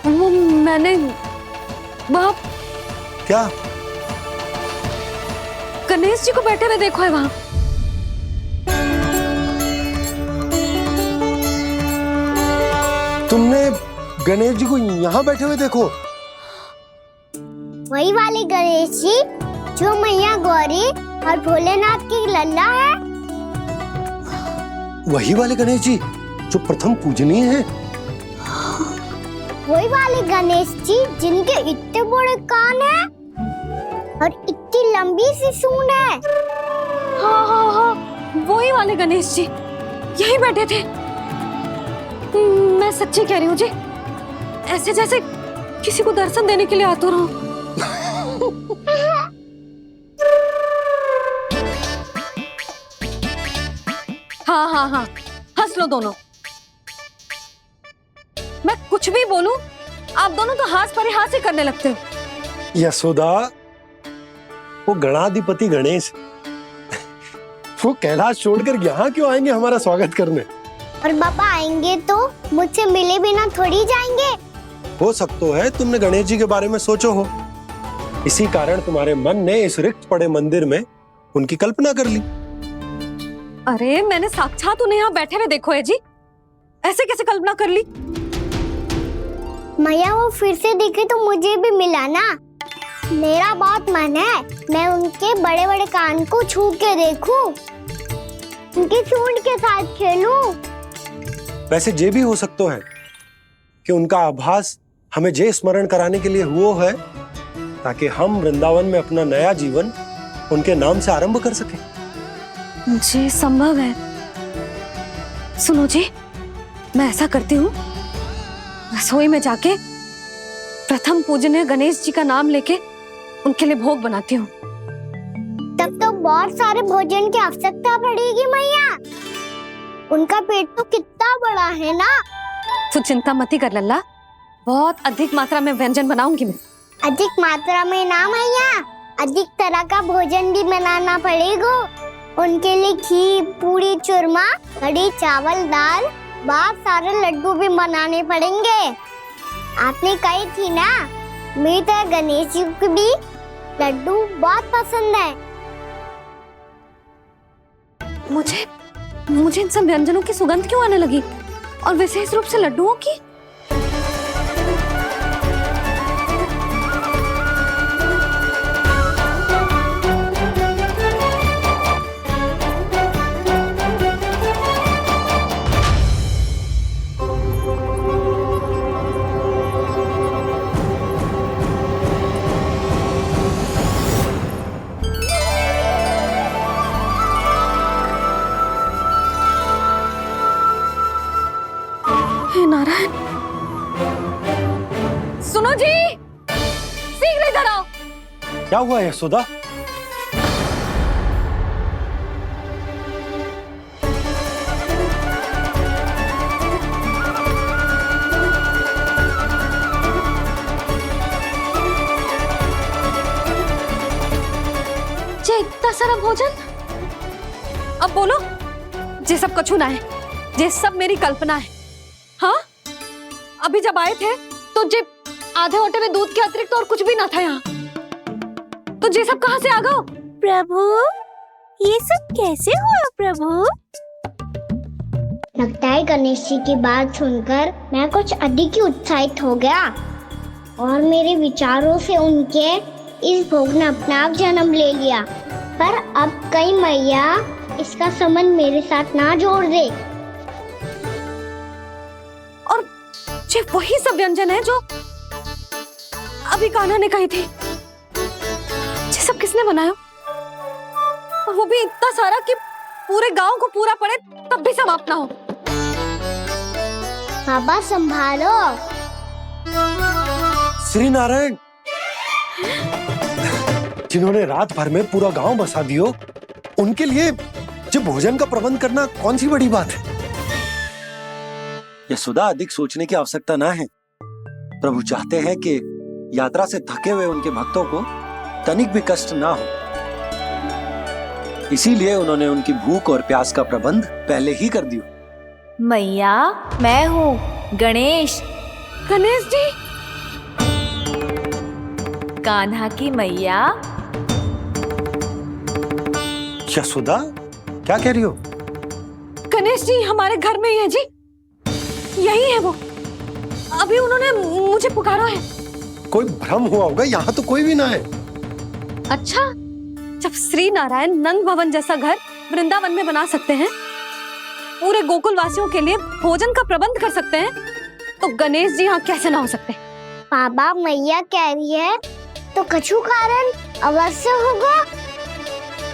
वो मैंने वहाँ क्या? गणेश जी को बैठे हुए देखो है वहाँ। तुमने गणेश जी को यहाँ बैठे हुए देखो? वही वाले गणेश जी जो मैया गौरी और भोलेनाथ की लल्ला है। वही वाले गणेश जी जो प्रथम पूजनीय हैं। वही वाले गणेश जी जिनके इतने बड़े कान हैं और इतनी लंबी सी सूंड है। हाँ हाँ हाँ, वही वाले गणेश जी यही बैठे थे। मैं सच्ची कह रही हूँ जी, ऐसे जैसे किसी को दर्शन देने के लिए आतुर हूँ। हाँ हाँ हाँ, हंस लो दोनों। मैं कुछ भी बोलूं, आप दोनों तो हाथ परिहास ही करने लगते हो। यशोदा, वो गणाधिपति गणेश वो कैलाश छोड़कर यहाँ क्यों आएंगे हमारा स्वागत करने? और बाबा आएंगे तो मुझसे मिले बिना थोड़ी जाएंगे। हो सकता है तुमने गणेश जी के बारे में सोचो हो, इसी कारण तुम्हारे मन ने इस रिक्त पड़े मंदिर में उनकी कल्पना कर ली। अरे मैंने साक्षात उन्हें यहाँ बैठे हुए देखो है जी, ऐसे कैसे कल्पना कर ली? मैया वो फिर से दिखे तो मुझे भी मिला ना। मेरा बहुत मन है मैं उनके बड़े बड़े कान को छू के देखूं, उनकी सूंड के साथ खेलूं। वैसे ये भी हो सकता है कि उनका आभास हमें जे स्मरण कराने के लिए हुआ है ताकि हम वृंदावन में अपना नया जीवन उनके नाम से आरंभ कर सके। जी संभव है। सुनो जी, मैं ऐसा करती हूँ, रसोई में जाके प्रथम पूजनीय गणेश जी का नाम लेके उनके लिए भोग बनाती हूँ। तब तो बहुत सारे भोजन की आवश्यकता पड़ेगी मैया। उनका पेट तो कितना बड़ा है ना। तू चिंता मत कर लल्ला, बहुत अधिक मात्रा में व्यंजन बनाऊंगी मैं। अधिक मात्रा में ना मैया, अधिक तरह का भोजन भी बनाना पड़ेगा। उनके लिए खीर, पूरी, चूरमा, कढ़ी, चावल, दाल, बहुत सारे लड्डू भी बनाने पड़ेंगे। आपने कही थी ना, मेरी तरह गणेश जी को भी लड्डू बहुत पसंद है। मुझे इन सब व्यंजनों की सुगंध क्यों आने लगी, और विशेष रूप से लड्डुओं की? हे नारायण, सुनो जी, शीघ्र इधर आओ। क्या हुआ यशोदा? जे इतना सारा भोजन, अब बोलो, जे सब कछु ना है, जे सब मेरी कल्पना है। हाँ, अभी जब आए थे तो जे आधे ओटे में दूध के अतिरिक्त और कुछ भी ना था यहाँ, तो जे सब कहाँ से आ गए? प्रभु, ये सब कैसे हुआ प्रभु? लगता है गणेश जी की बात सुनकर मैं कुछ अधिक ही उत्साहित हो गया और मेरे विचारों से उनके इस भोग ने अपना आप जन्म ले लिया। पर अब कहीं मैया इसका संबंध मेरे साथ ना जोड़ दे। और जे वही सब व्यंजन है जो अभी कान्हा ने कही थी, ये सब किसने बनाया? और वो भी इतना सारा कि पूरे गांव को पूरा पड़े तब भी समाप्त ना हो। बाबा संभालो। श्री नारायण, जिन्होंने रात भर में पूरा गांव बसा दियो, उनके लिए जो भोजन का प्रबंध करना कौन सी बड़ी बात है? यशोदा, अधिक सोचने की आवश्यकता ना है। प्रभु चाहते हैं कि यात्रा से थके हुए उनके भक्तों को तनिक भी कष्ट ना हो, इसीलिए उन्होंने उनकी भूख और प्यास का प्रबंध पहले ही कर दिया। मैया, मैं हूँ गणेश। गणेश जी, कान्हा की मैया। यशोदा, क्या कह रही हो? गणेश जी हमारे घर में ही है जी, यही है वो। अभी उन्होंने मुझे पुकारा है। कोई भ्रम हुआ होगा, यहाँ तो कोई भी ना है। अच्छा, जब श्री नारायण नंद भवन जैसा घर वृंदावन में बना सकते हैं, पूरे गोकुल वासियों के लिए भोजन का प्रबंध कर सकते हैं, तो गणेश जी यहाँ कैसे ना हो सकते? बाबा मैया कह रही है तो कछु कारण अवश्य होगा।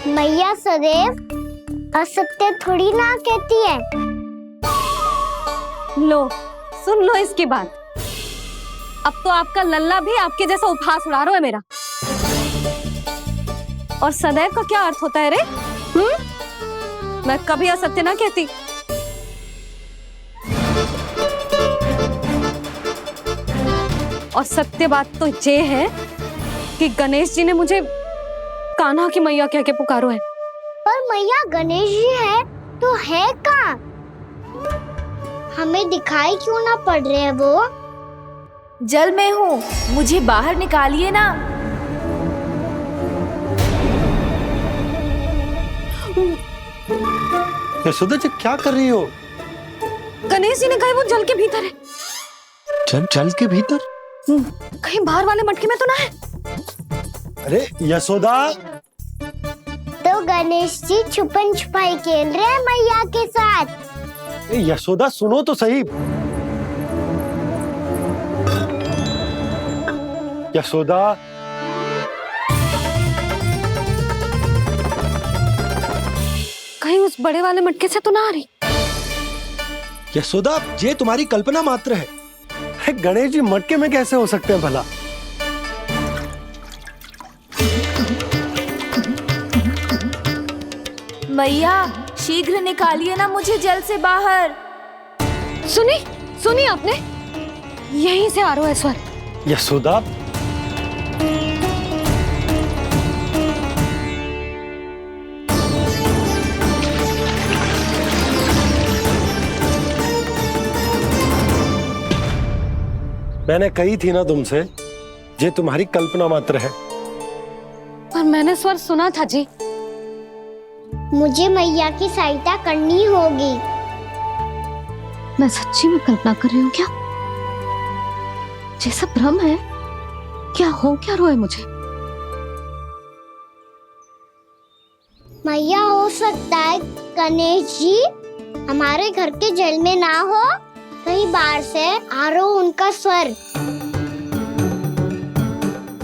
मैया सदैव असत्य थोड़ी ना कहती है। लो, सुन लो इसकी बात। अब तो आपका लल्ला भी आपके जैसा उपहास उड़ा रहा है मेरा। और सदैव का क्या अर्थ होता है रे? मैं कभी असत्य ना कहती। और सत्य बात तो ये है कि गणेश जी ने मुझे कान्हा की मैया कह के पुकारो है। पर मैया गणेश जी है तो है कहाँ? हमें दिखाई क्यों ना पड़ रहे हैं वो? जल में हूँ, मुझे बाहर निकालिए ना। यशोदा जी क्या कर रही हो? गणेश जी ने कहा वो जल के भीतर है। जल के भीतर? कहीं बाहर वाले मटके में तो ना है? अरे यशोदा! तो गणेश जी छुपन छुपाई खेल रहे हैं मैया के साथ। यशोदा सुनो तो सही। यशोदा, कहीं उस बड़े वाले मटके से तो ना आ रही? यशोदा, ये तुम्हारी कल्पना मात्र है। अरे गणेश जी मटके में कैसे हो सकते हैं भला? मैया शीघ्र निकालिए ना मुझे जल से बाहर। सुनी आपने? यहीं से आ रहा है स्वर। यशोदा, मैंने कही थी ना तुमसे, ये तुम्हारी कल्पना मात्र है। पर मैंने स्वर सुना था जी। मुझे मैया की सहायता करनी होगी। मैं सच्ची में कल्पना कर रही हूँ क्या? जैसा भ्रम है, क्या हो क्या रहा है मुझे? मैया हो सकता है गणेश जी हमारे घर के जल में ना हो, कहीं बाहर से आ रहा हो उनका स्वर।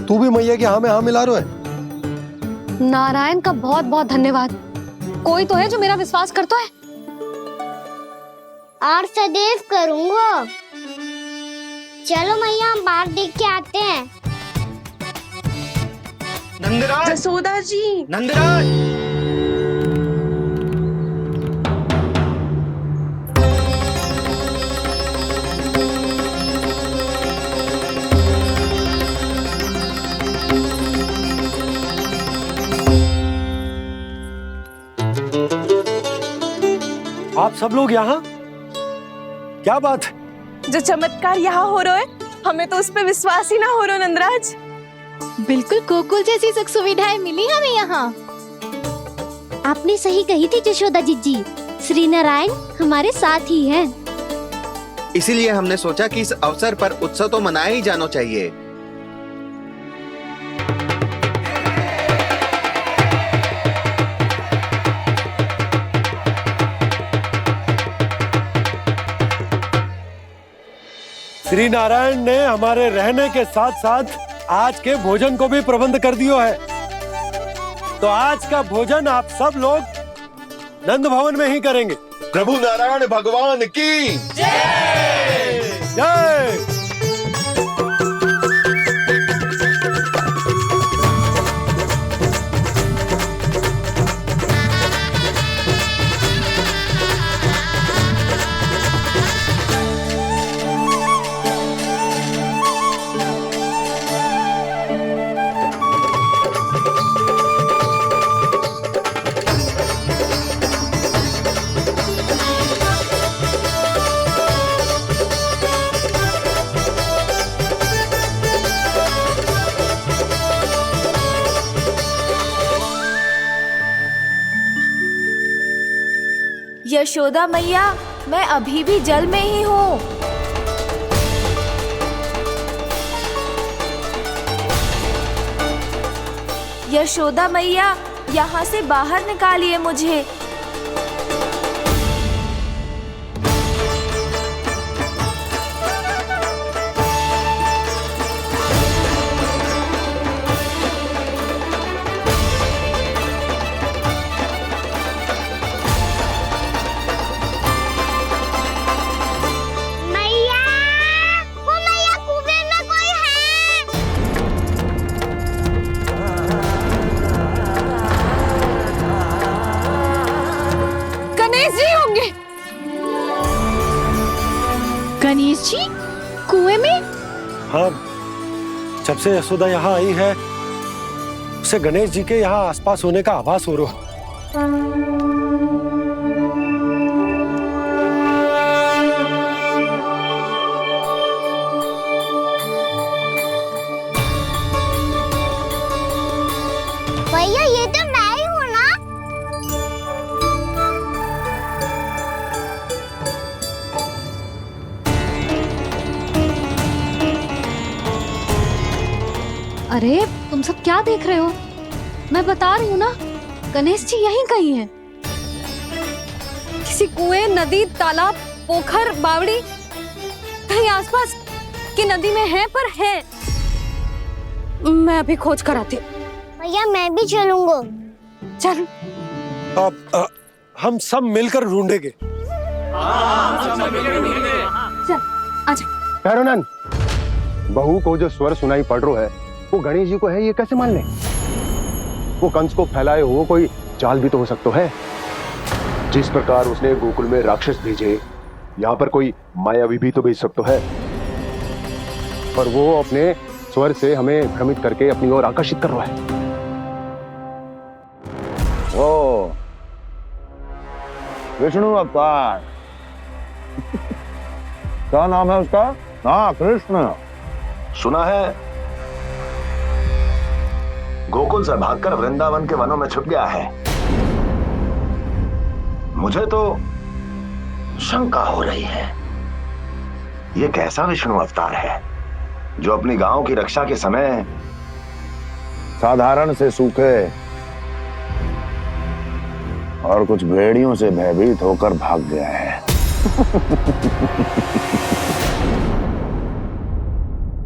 तू भी मैया के हाँ में हाँ मिला रहा है। नारायण का बहुत बहुत धन्यवाद। कोई तो है जो मेरा विश्वास करता है। और सदैव करूंगा। चलो मैया हम बाहर देख के आते हैं। नंदराज! जसोदा जी, नंदराज! आप सब लोग यहाँ? क्या बात है? जो चमत्कार यहाँ हो रहा है, हमें तो उस पे विश्वास ही ना हो रहा नंदराज। बिल्कुल गोकुल जैसी सुख सुविधाएं मिली हमें यहाँ। आपने सही कही थी यशोदा जीजी, श्री नारायण हमारे साथ ही हैं। इसीलिए हमने सोचा कि इस अवसर पर उत्सव तो मनाया ही जाना चाहिए। श्री नारायण ने हमारे रहने के साथ साथ आज के भोजन को भी प्रबंध कर दिया है। तो आज का भोजन आप सब लोग नंद भवन में ही करेंगे। प्रभु नारायण भगवान की जय जय। यशोदा मैया, मैं अभी भी जल में ही हूँ। यशोदा मैया, यहाँ से बाहर निकालिए मुझे। मैया, वो मैया कुएं में कोई है। गणेश जी होंगे। गणेश जी कुएं में? हाँ, जब से यशोदा यहाँ आई है उसे गणेश जी के यहाँ आसपास होने का आभास हो रहा। भैया ये तो मैं ही हूँ ना। अरे तुम सब क्या देख रहे हो? मैं बता रही हूँ ना, गणेश जी यहीं कहीं हैं। किसी कुएं, नदी, तालाब, पोखर, बावड़ी, कहीं आसपास की नदी में है, पर है। मैं अभी खोज कर आती हूँ। भैया मैं भी चलूंगा। चल। अब हम सब मिलकर ढूंढेंगे। चल आजा। पैरोनन, बहू को जो स्वर सुनाई पड़ रहा है वो गणेश जी को है, ये कैसे मान ले? वो कंस को फैलाए हुए कोई चाल भी तो हो सकता है। जिस प्रकार उसने गोकुल में राक्षस भेजे, यहाँ पर कोई मायावी भी तो भेज सकता है। पर वो अपने स्वर से हमें भ्रमित करके अपनी ओर आकर्षित कर रहा है। ओ विष्णु अवतार। क्या नाम है उसका? हाँ, कृष्ण। सुना है गोकुल से भागकर वृंदावन के वनों में छुप गया है। मुझे तो शंका हो रही है, ये कैसा विष्णु अवतार है जो अपनी गांव की रक्षा के समय साधारण से सूखे और कुछ भेड़ियों से भयभीत होकर भाग गया है।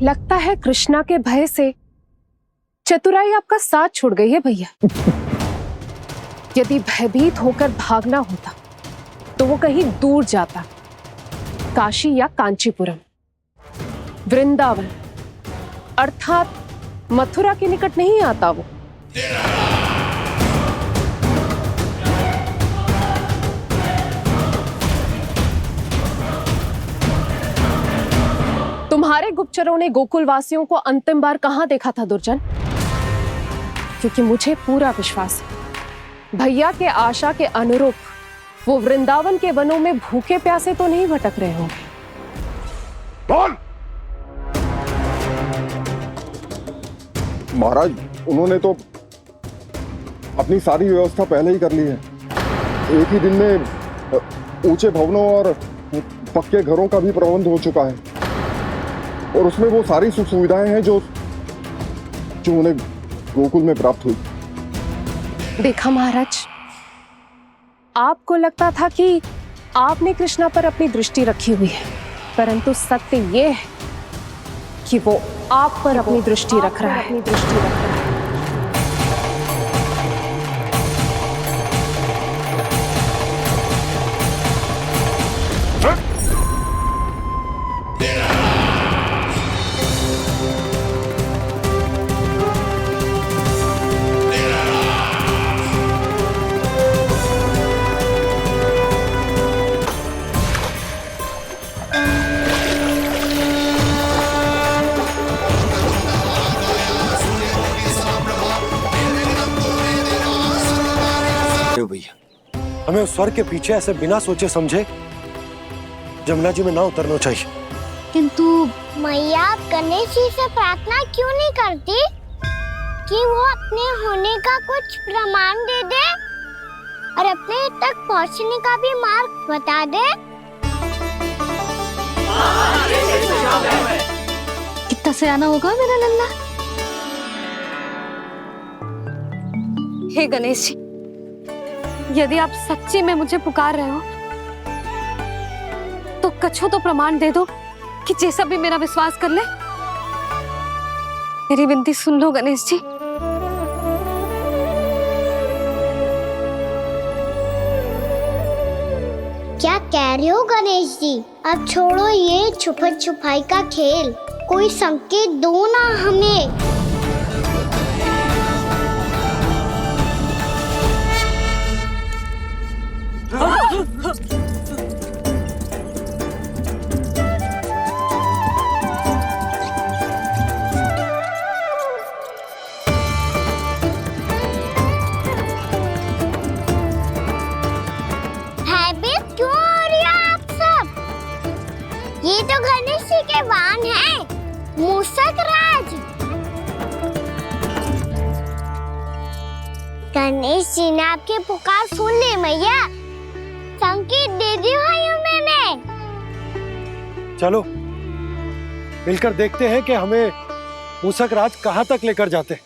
लगता है कृष्णा के भय से चतुराई आपका साथ छोड़ गई है भैया। यदि भयभीत होकर भागना होता तो वो कहीं दूर जाता, काशी या कांचीपुरम, वृंदावन अर्थात मथुरा के निकट नहीं आता वो। तुम्हारे गुप्तचरों ने गोकुल वासियों को अंतिम बार कहां देखा था दुर्जन? क्योंकि मुझे पूरा विश्वास है भैया के आशा के अनुरूप वो वृंदावन के वनों में भूखे प्यासे तो नहीं भटक रहे होंगे। बोल! महाराज, उन्होंने तो अपनी सारी व्यवस्था पहले ही कर ली है। एक ही दिन में ऊंचे भवनों और पक्के घरों का भी प्रबंध हो चुका है, और उसमें वो सारी सुख सुविधाएं हैं जो उन्हें गोकुल में प्राप्त हुई। देखा महाराज, आपको लगता था कि आपने कृष्णा पर अपनी दृष्टि रखी हुई है, परंतु सत्य ये है कि वो आप पर अपनी दृष्टि रख रहा है। भैया, हमें उस स्वर के पीछे ऐसे बिना सोचे समझे जमुना जी में ना उतरना चाहिए। किंतु मैया, आप गणेश जी से प्रार्थना क्यों नहीं करती कि वो अपने होने का कुछ प्रमाण दे दे? और अपने तक पहुंचने का भी मार्ग बता दे। कितना सयाना होगा मेरा लल्ला। हे गणेश जी, यदि आप सच्ची में मुझे पुकार रहे हो तो कछु तो प्रमाण दे दो कि जैसा भी मेरा विश्वास कर ले। मेरी विनती सुन लो गणेश जी। क्या कह रहे हो गणेश जी? अब छोड़ो ये छुपन छुपाई का खेल, कोई संकेत दो ना हमें। भयभीत क्यों हो रही हो आप सब? ये तो गणेश जी के वाहन हैं, मूषक राज। गणेश जी ने आपकी पुकार सुन ली मैया, संकेत दे दी भाइयों मैंने। चलो मिलकर देखते हैं कि हमें मूषक राज कहाँ तक लेकर जाते हैं।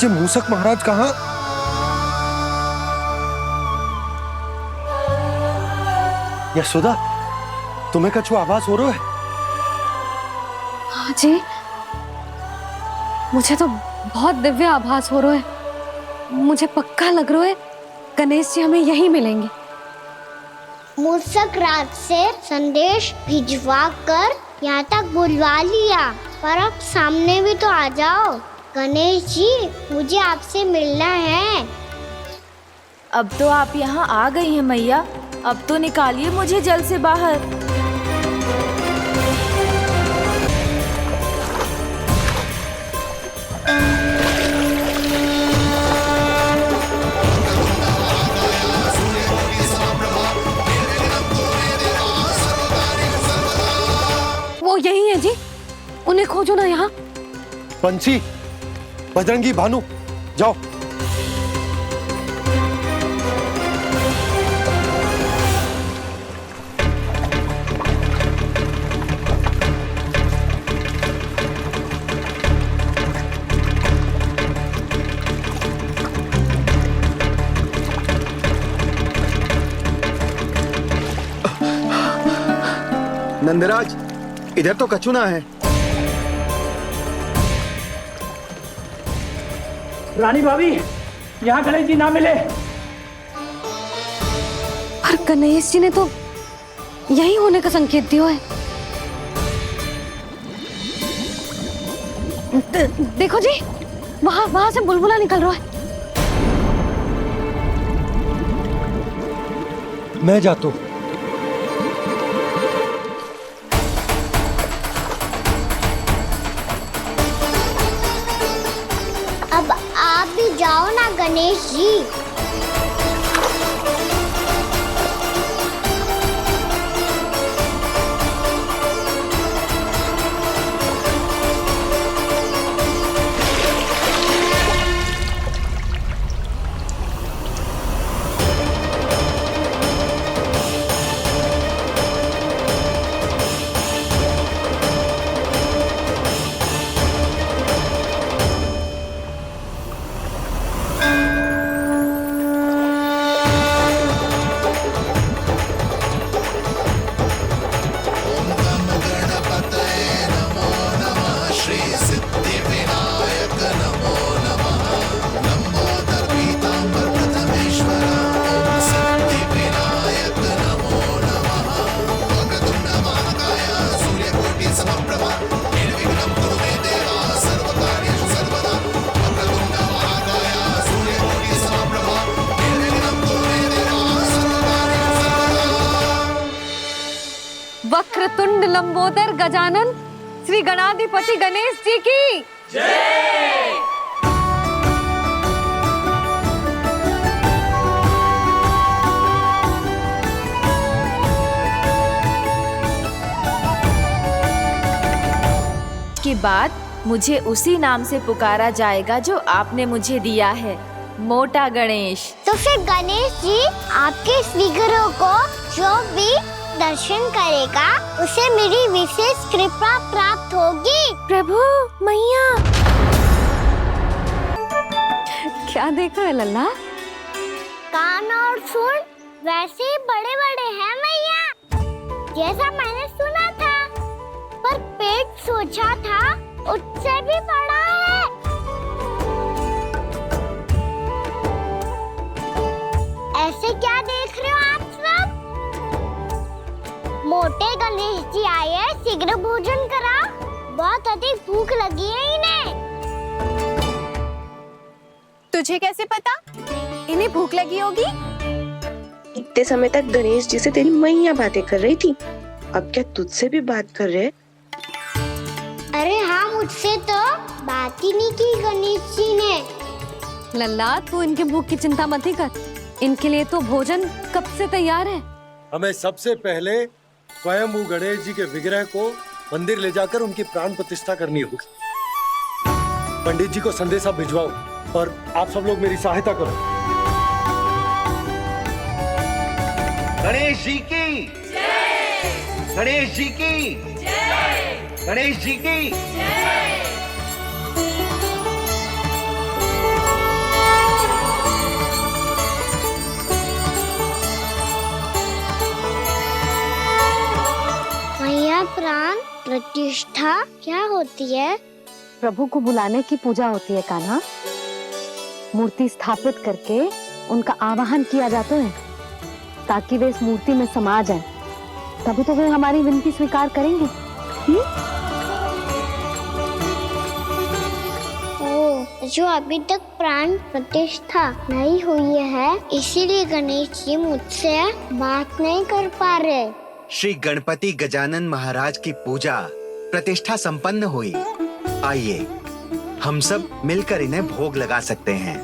ये मूषक महाराज कहाँ? यशोदा, तुम्हें कछु आभास हो रहा है? हाँ जी, मुझे तो बहुत दिव्य आभास हो रहा है। मुझे पक्का लग रहा है गणेश जी हमें यहीं मिलेंगे। मूषक राज से संदेश भिजवा कर यहाँ तक बुलवा लिया, पर अब सामने भी तो आ जाओ। गणेश जी, मुझे आपसे मिलना है। अब तो आप यहाँ आ गई हैं मैया, अब तो निकालिए मुझे जल से बाहर। वो यही है जी, उन्हें खोजो ना यहाँ। पंछी, बजरंगी, भानु, जाओ। नंदराज, इधर तो कछु ना है। रानी भाभी, यहाँ गणेश जी ना मिले। पर गणेश जी ने तो यही होने का संकेत दिया है। देखो जी, वहां से बुलबुला निकल रहा है। मैं जाता हूँ। अब आप भी जाओ ना गणेश जी। वक्रतुंड लंबोदर गजानन श्री गणाधिपति गणेश जी की जय। के बाद मुझे उसी नाम से पुकारा जाएगा जो आपने मुझे दिया है, मोटा गणेश। तो फिर गणेश जी आपके इस विग्रह को जो भी दर्शन करेगा उसे मेरी विशेष कृपा प्राप्त होगी। प्रभु मैया, क्या देख रहे लल्ला? कान और सुन वैसे ही बड़े बड़े हैं मैया, जैसा मैंने सुना था, पर पेट सोचा था उससे भी बड़ा है। ऐसे क्या देख रहे हो आप सब? मोटे गणेश जी आए हैं, शीघ्र भोजन करा, बहुत अधिक भूख लगी है इन्हें। तुझे कैसे पता इन्हें भूख लगी होगी? इतने समय तक गणेश जी से तेरी मैया बातें कर रही थी, अब क्या तुझसे भी बात कर रहे? अरे हाँ, मुझसे तो बात ही नहीं की गणेश जी ने। लल्ला तू इनके भूख की चिंता मत ही कर, इनके लिए तो भोजन कब से तैयार है। हमें सबसे पहले स्वयं गणेश जी के विग्रह को मंदिर ले जाकर उनकी प्राण प्रतिष्ठा करनी होगी। पंडित जी को संदेशा भिजवाओ और आप सब लोग मेरी सहायता करो। गणेश जी की जय। गणेश जी की जय। गणेश जी की जय। मैया, प्राण प्रतिष्ठा क्या होती है? प्रभु को बुलाने की पूजा होती है कान्हा। मूर्ति स्थापित करके उनका आवाहन किया जाता है ताकि वे इस मूर्ति में समा जाएं। तभी तो वे हमारी विनती स्वीकार करेंगे। जो अभी तक प्राण प्रतिष्ठा नहीं हुई है, इसीलिए गणेश जी मुझसे बात नहीं कर पा रहे। श्री गणपति गजानन महाराज की पूजा प्रतिष्ठा संपन्न हुई। आइए हम सब मिलकर इन्हें भोग लगा सकते हैं।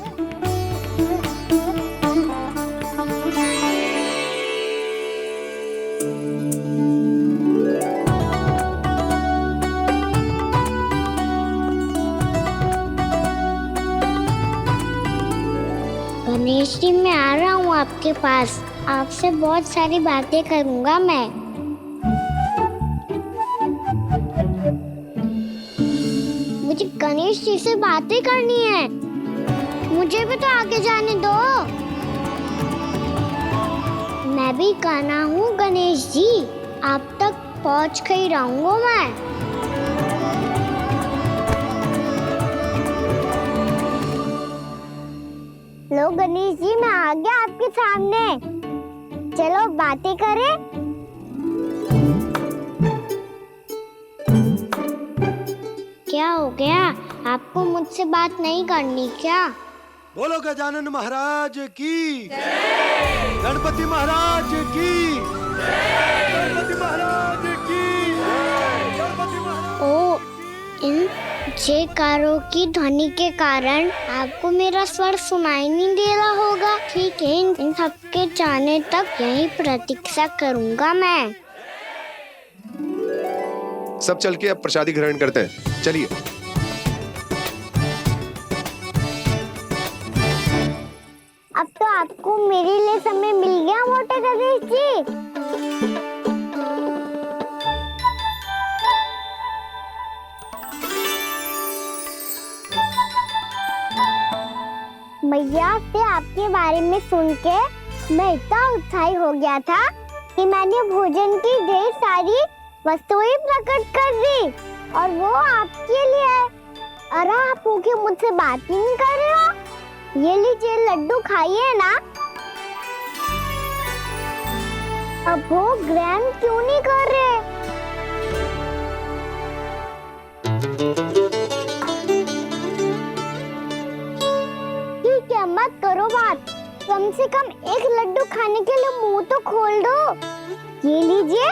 गणेश जी, मैं आ रहा हूँ आपके पास, आपसे बहुत सारी बातें करूँगा मैं। मुझे गणेश जी से बातें करनी है, मुझे भी तो आगे जाने दो। मैं भी कान्हा हूँ गणेश जी, आप तक पहुँच कर ही रहूँगा मैं। लो गणेश जी, मैं आ गया आपके सामने, चलो बातें करें। क्या हो गया, आपको मुझसे बात नहीं करनी क्या? बोलो गजानन महाराज की जय। गणपति महाराज की जय। गणपति महाराज की जय। गणपति महाराज। ओ, इन जयकारों की ध्वनि के कारण आपको मेरा स्वर सुनाई नहीं दे रहा होगा। ठीक है, इन सबके जाने तक यही प्रतीक्षा करूंगा मैं। सब चल के अब प्रसादी ग्रहण करते हैं, चलिए। अब तो आपको मेरे लिए समय मिल गया मोटे गणेश जी। मैया से आपके बारे में सुन के मैं इतना उत्साही हो गया था कि मैंने भोजन की ढेर सारी वस्तुएं प्रकट कर दी, और वो आपके लिए। अरे आप भूखे मुझसे बात ही नहीं कर रहे हो। ये लीजिए लड्डू, खाइए ना। अब वो ग्रहण क्यों नहीं कर रहे? ठीक है, मत करो बात, कम से कम एक लड्डू खाने के लिए मुंह तो खोल दो। ये लीजिए।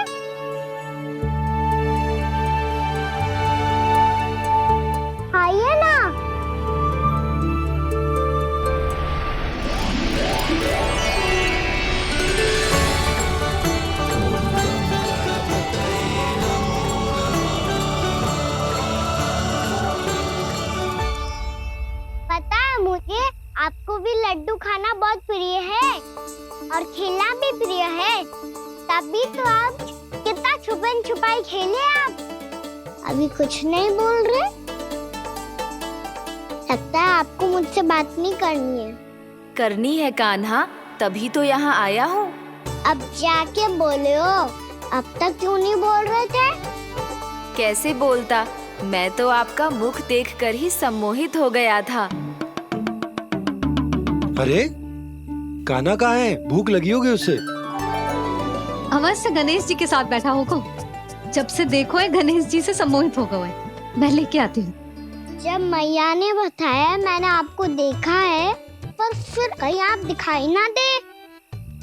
अभी तो आप कितना छुपन छुपाई खेले आप, अभी कुछ नहीं बोल रहे। लगता है आपको मुझसे बात नहीं करनी है। करनी है कान्हा, तभी तो यहाँ आया हूँ। अब जाके बोले हो, अब तक क्यों नहीं बोल रहे थे? कैसे बोलता, मैं तो आपका मुख देखकर ही सम्मोहित हो गया था। अरे कान्हा कहाँ है? भूख लगी होगी उसे। अवश्य गणेश जी के साथ बैठा होगा। जब से देखो है गणेश जी से सम्मोहित हो गए। मैं लेके आती हूँ। जब मैया ने बताया मैंने आपको देखा है, पर फिर कहीं आप दिखाई ना दे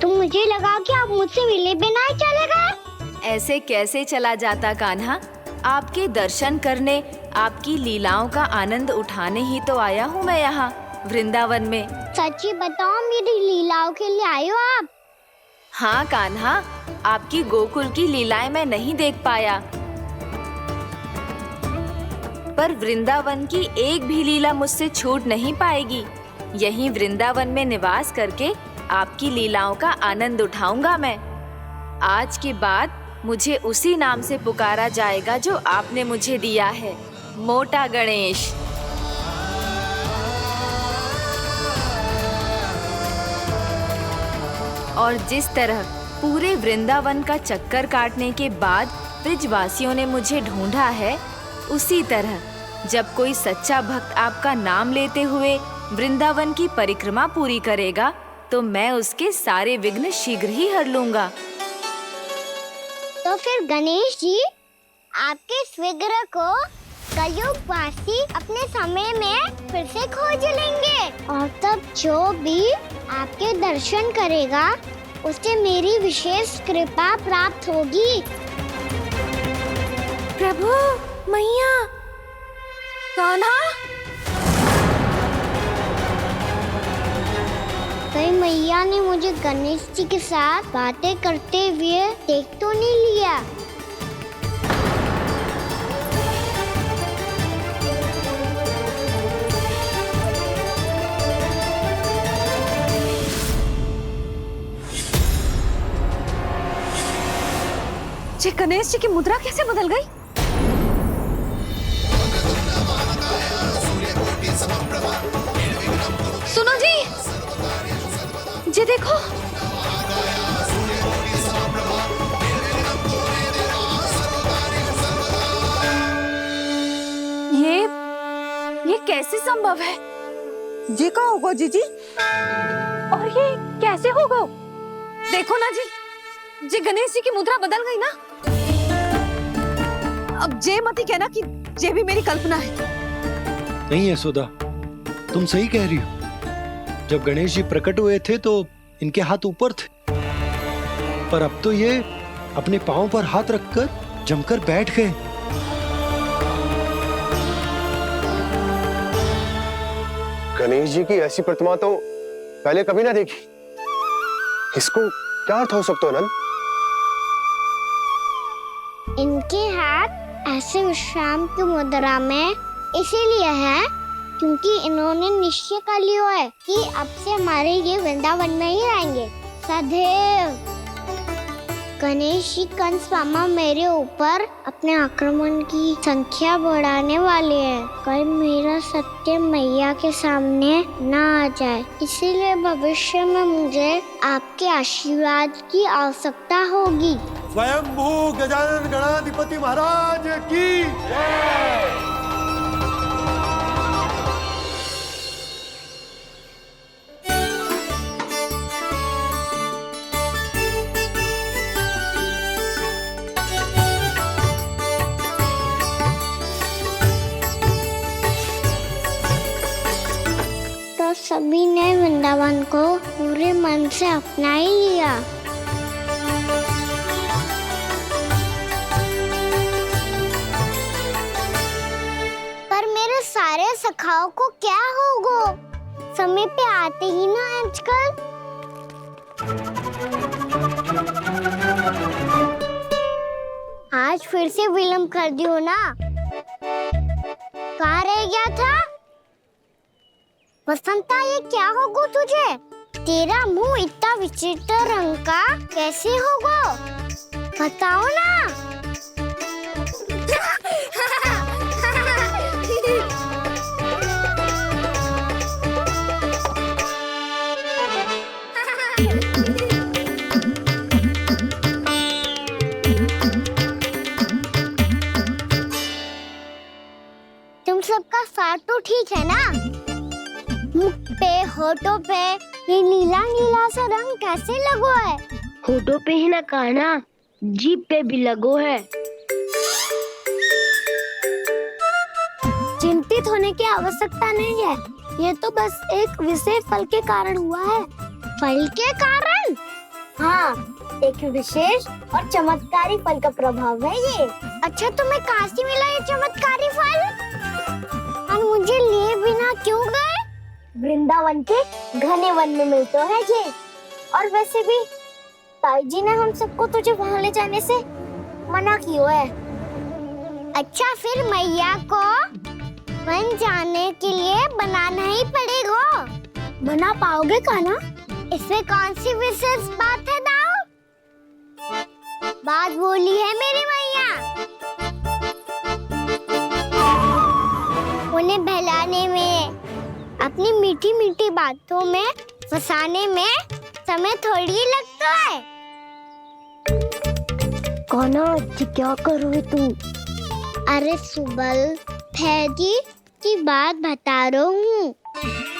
तो मुझे लगा कि आप मुझसे मिले बिना ही चले गए। ऐसे कैसे चला जाता कान्हा, आपके दर्शन करने, आपकी लीलाओं का आनंद उठाने ही तो आया हूँ मैं यहाँ वृंदावन में। सच्ची बताओ, मेरी लीलाओं के लिए आए हो आप? हाँ कान्हा, आपकी गोकुल की लीलाएं मैं नहीं देख पाया, पर वृंदावन की एक भी लीला मुझसे छूट नहीं पाएगी। यहीं वृंदावन में निवास करके आपकी लीलाओं का आनंद उठाऊंगा मैं। आज के बाद मुझे उसी नाम से पुकारा जाएगा जो आपने मुझे दिया है, मोटा गणेश। और जिस तरह पूरे वृंदावन का चक्कर काटने के बाद ब्रिजवासियों ने मुझे ढूंढा है, उसी तरह जब कोई सच्चा भक्त आपका नाम लेते हुए वृंदावन की परिक्रमा पूरी करेगा, तो मैं उसके सारे विघ्न शीघ्र ही हर लूंगा। तो फिर गणेश जी, आपके इस विग्रह को कलयुग वासी अपने समय में फिर से खोज लेंगे, और तब जो भी आपके दर्शन करेगा उसे मेरी विशेष कृपा प्राप्त होगी। प्रभु, मैया, कान्हा। कहीं मैया ने मुझे गणेश जी के साथ बातें करते हुए देख तो नहीं लिया? जी गणेश जी की मुद्रा कैसे बदल गई? सुनो जी, जी देखो। ये कैसे संभव है? जी का होगा जीजी? और ये कैसे होगा? देखो ना जी, जी गणेश जी की मुद्रा बदल गई ना। अब जे मत ही कहना कि जे भी मेरी कल्पना है। नहीं यशोदा, तुम सही कह रही हो। जब गणेश जी प्रकट हुए थे तो इनके हाथ ऊपर थे, पर अब तो ये अपने पांव पर हाथ रखकर जमकर बैठ गए। गणेश जी की ऐसी प्रतिमा तो पहले कभी ना देखी। इसको क्या अर्थ हो सकता है नंद? इनके हाथ ऐसे विश्राम की मुद्रा में इसीलिए है क्योंकि इन्होंने निश्चय कर लिया है कि अब से हमारे ये वृंदावन में ही रहेंगे सदैव। गणेश जी कंस मामा मेरे ऊपर अपने आक्रमण की संख्या बढ़ाने वाले हैं, कहीं मेरा सत्य मैया के सामने ना आ जाए। इसीलिए भविष्य में मुझे आपके आशीर्वाद की आवश्यकता होगी। स्वयंभू गजानन गणाधिपति महाराज की जय। तो सभी ने वृंदावन को पूरे मन से अपना ही लिया। पर मेरे सारे सखाओं को क्या होगा? समय पे आते ही ना आजकल। आज फिर से विलंब कर दियो ना। कहाँ रह गया था? वसंता, ये क्या होगा तुझे? तेरा मुंह इतना विचित्र रंग का कैसे होगा? बताओ ना। तुम सबका साथ तो ठीक है ना? मुख पे, होठों पे ये नीला नीला सा रंग कैसे लगो है? होठों पे ही ना काना, जीभ पे भी लगो है। चिंतित होने की आवश्यकता नहीं है, ये तो बस एक विशेष फल के कारण हुआ है। फल के कारण? हाँ, एक विशेष और चमत्कारी फल का प्रभाव है ये। अच्छा, तुम्हें कहाँ से मिला ये चमत्कारी फल? और मुझे लिए बिना क्यों गए? वृंदावन के घने वन में मिलते हैं ये। और वैसे भी ताई जी ने हम सबको तुझे वहाँ ले जाने से मना किया है। अच्छा, फिर मैया को वन जाने के लिए बनाना ही पड़ेगा। बना पाओगे कान्हा? इसमें कौन सी विशेष बात है दाऊ? बात बोली है मेरी मैया। उन्हें बहलाने में, अपनी मीठी मीठी बातों में फंसाने में समय थोड़ी लगता है। कौन क्या करोगे तुम? अरे सुबल, फैजी की बात बता रहा हूँ।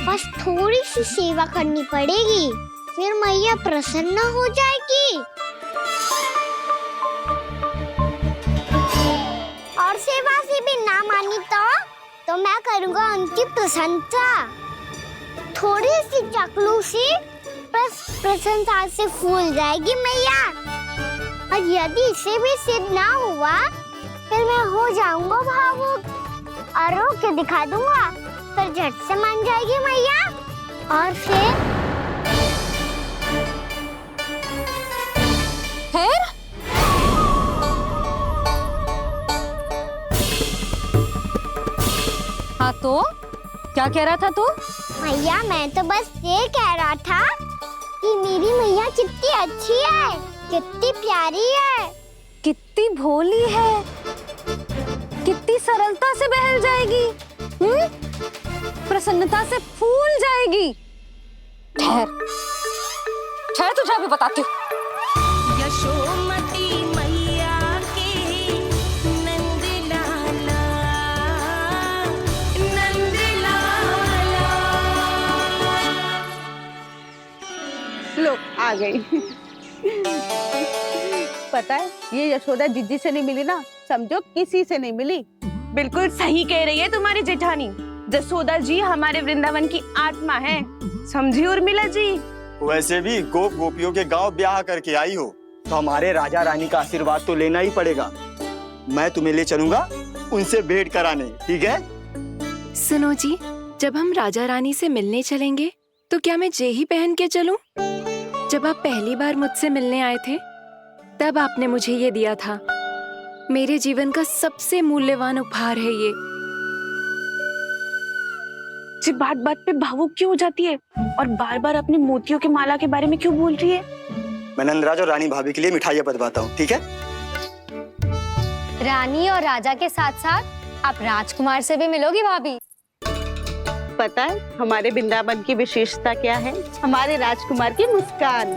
बस थोड़ी सी सेवा करनी पड़ेगी, फिर मैया प्रसन्न हो जाएगी। और सेवा से भी ना मानी तो मैं करूँगा उनकी प्रशंसा। थोड़ी सी चाकलूसी बस प्रशंसा से फूल जाएगी मैया। और यदि इसे भी सिद्ध ना हुआ, फिर मैं हो जाऊंगा भावुक और रो के दिखा दूंगा, फिर झट से मान जाएगी मैया। और फिर हाँ तो क्या कह रहा था तू? मैया, मैं तो बस ये कह रहा था कि मेरी मैया कितनी अच्छी है, कितनी प्यारी है, कितनी भोली है, कितनी सरलता से बहल जाएगी, प्रसन्नता से फूल जाएगी। ठहर ठहर, तुझे भी बताती हूँ। यशोमती मैया के नंद लाला, नंद लाला। लो आ गई। पता है, ये यशोदा जिज्जी से नहीं मिली ना, समझो किसी से नहीं मिली। बिल्कुल सही कह रही है तुम्हारी जेठानी। जसोदा जी हमारे वृंदावन की आत्मा है, समझी उर्मिला जी? वैसे भी गोप गोपियों के गांव ब्याह करके आई हो, तो हमारे राजा रानी का आशीर्वाद तो लेना ही पड़ेगा। मैं तुम्हें ले चलूंगा उनसे भेंट कराने, ठीक है? सुनो जी, जब हम राजा रानी से मिलने चलेंगे तो क्या मैं जे ही पहन के चलूं? जब आप पहली बार मुझसे मिलने आए थे, तब आपने मुझे ये दिया था। मेरे जीवन का सबसे मूल्यवान उपहार है ये। जी बात बात पे भावुक क्यों हो जाती है और बार बार अपनी मोतियों की माला के बारे में क्यों बोल रही है? मैं नंदराज और रानी भाभी के लिए मिठाइयाँ बंटवाता हूँ, ठीक है? रानी और राजा के साथ साथ आप राजकुमार से भी मिलोगी भाभी। पता है हमारे वृंदावन की विशेषता क्या है? हमारे राजकुमार की मुस्कान।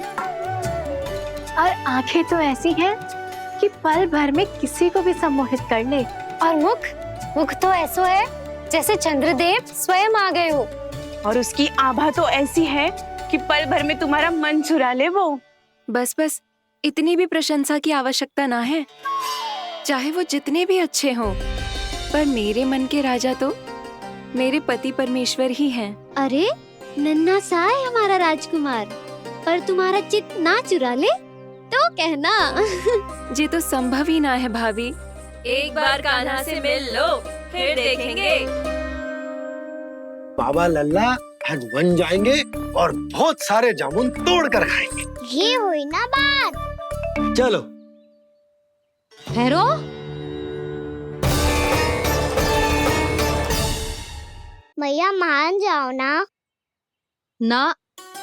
और आंखें तो ऐसी हैं कि पल भर में किसी को भी सम्मोहित कर ले। और मुख तो ऐसा है जैसे चंद्रदेव स्वयं आ गए हो। और उसकी आभा तो ऐसी है कि पल भर में तुम्हारा मन चुरा ले वो। बस बस, इतनी भी प्रशंसा की आवश्यकता ना है। चाहे वो जितने भी अच्छे हों, पर मेरे मन के राजा तो मेरे पति परमेश्वर ही हैं। अरे नन्हा सा है हमारा राजकुमार, पर तुम्हारा चित्त ना चुरा ले तो कहना। ये तो संभव ही ना है भाभी। एक बार कान्हा से मिल लो, फिर देखेंगे। बाबा लल्ला आज वन जाएंगे और बहुत सारे जामुन तोड़ कर खाएंगे। ये हुई ना बात। चलो ठहरो। मैया मान जाओ ना। ना,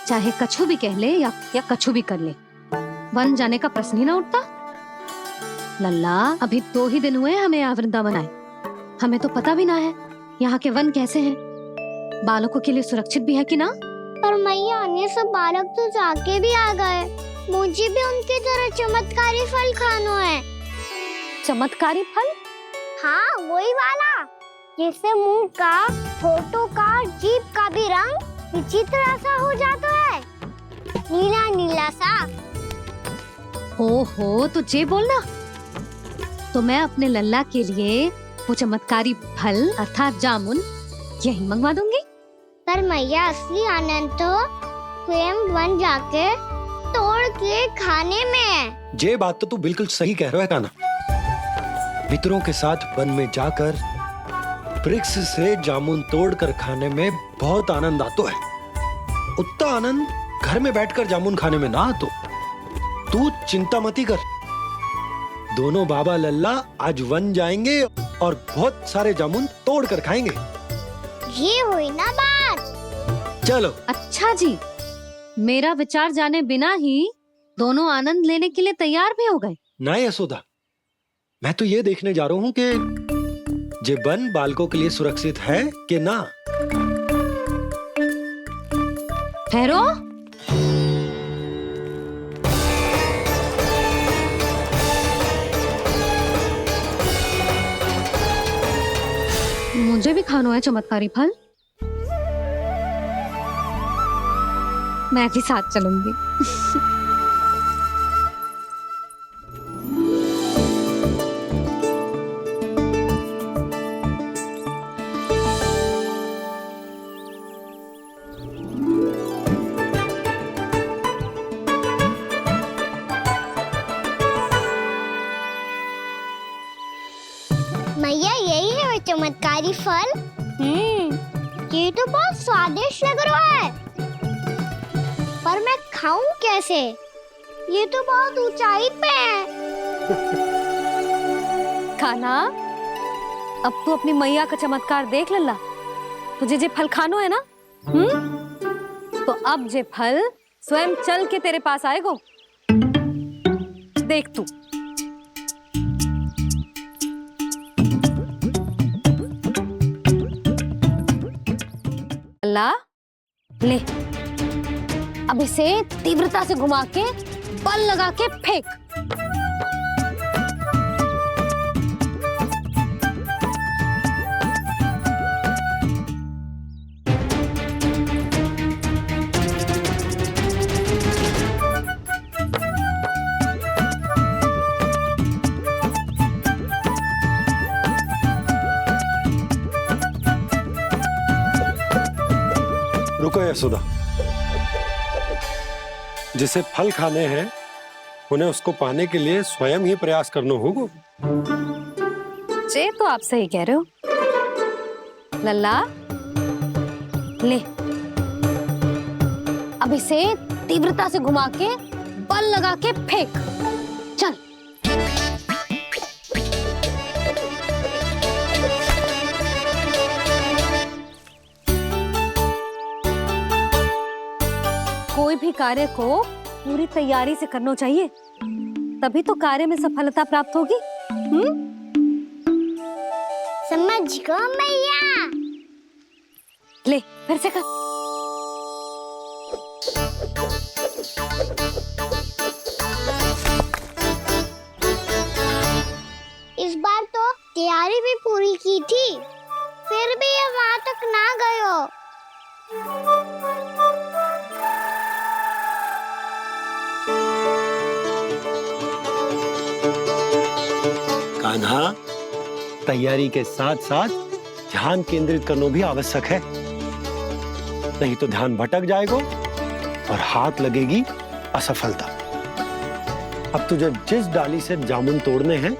चाहे कछु भी कह ले या कछु भी कर ले, वन जाने का प्रश्न ही ना उठता। लल्ला, अभी 2 ही दिन हुए हैं हमें यहाँ वृंदावन आए। हमें तो पता भी ना है यहाँ के वन कैसे हैं, बालकों के लिए सुरक्षित भी है कि ना। पर मैया अन्य सब बालक तो जाके भी आ गए, मुझे भी उनकी तरह चमत्कारी फल खाना है। चमत्कारी फल? हाँ, वही वाला जिससे मुंह का, होठों का, जीभ का भी रंग विचित्र सा हो जाता है, नीला नीला सा। ओहो, तो जे बोलना। तो मैं अपने लल्ला के लिए वो चमत्कारी फल अर्थात जामुन यही मंगवा दूंगी। पर मैया असली आनंद तो स्वयं वन जाके तोड़ के खाने में है। ये बात तो तू बिल्कुल सही कह रहा है कान्हा। मित्रों के साथ वन में जाकर वृक्ष से जामुन तोड़कर खाने में बहुत आनंद आता है। उतना आनंद घर में बैठकर जामुन खाने में ना आतो। तू चिंता मती कर, दोनों बाबा लल्ला आज वन जाएंगे और बहुत सारे जामुन तोड़कर खाएंगे। ये हुई ना बात। चलो। अच्छा जी, मेरा विचार जाने बिना ही दोनों आनंद लेने के लिए तैयार भी हो गए। ना यशोदा, मैं तो ये देखने जा रहा हूँ कि ये वन बालकों के लिए सुरक्षित है कि ना। ठहरो। मुझे भी खाना है चमत्कारी फल। मैं भी साथ चलूंगी। मैया यही है वो चमत्कारी फल। ये तो बहुत स्वादिष्ट लग रहा है, पर मैं खाऊं कैसे? ये तो बहुत ऊंचाई पे है। खाना, अब तू अपनी मैया का चमत्कार देख लल्ला। तुझे जे फल खानो है ना, तो अब जे फल स्वयं चल के तेरे पास आएगो। देख तू। लल्ला, ले, अब इसे तीव्रता से घुमा के बल लगा के फेंक। रुको यशोदा, जिसे फल खाने हैं उन्हें उसको पाने के लिए स्वयं ही प्रयास करना होगा। जे तो आप सही कह रहे हो लल्ला। ले, अब इसे तीव्रता से घुमा के बल लगा के फेंक। चल। कोई भी कार्य को पूरी तैयारी से करना चाहिए, तभी तो कार्य में सफलता प्राप्त होगी। समझ गो मैया। ले, फिर से कर। इस बार तो तैयारी भी पूरी की थी, फिर भी ये वहां तक ना गयो। कान्हा, तैयारी के साथ साथ ध्यान केंद्रित करना भी आवश्यक है, नहीं तो ध्यान भटक जाएगा और हाथ लगेगी असफलता। अब तुझे जिस डाली से जामुन तोड़ने हैं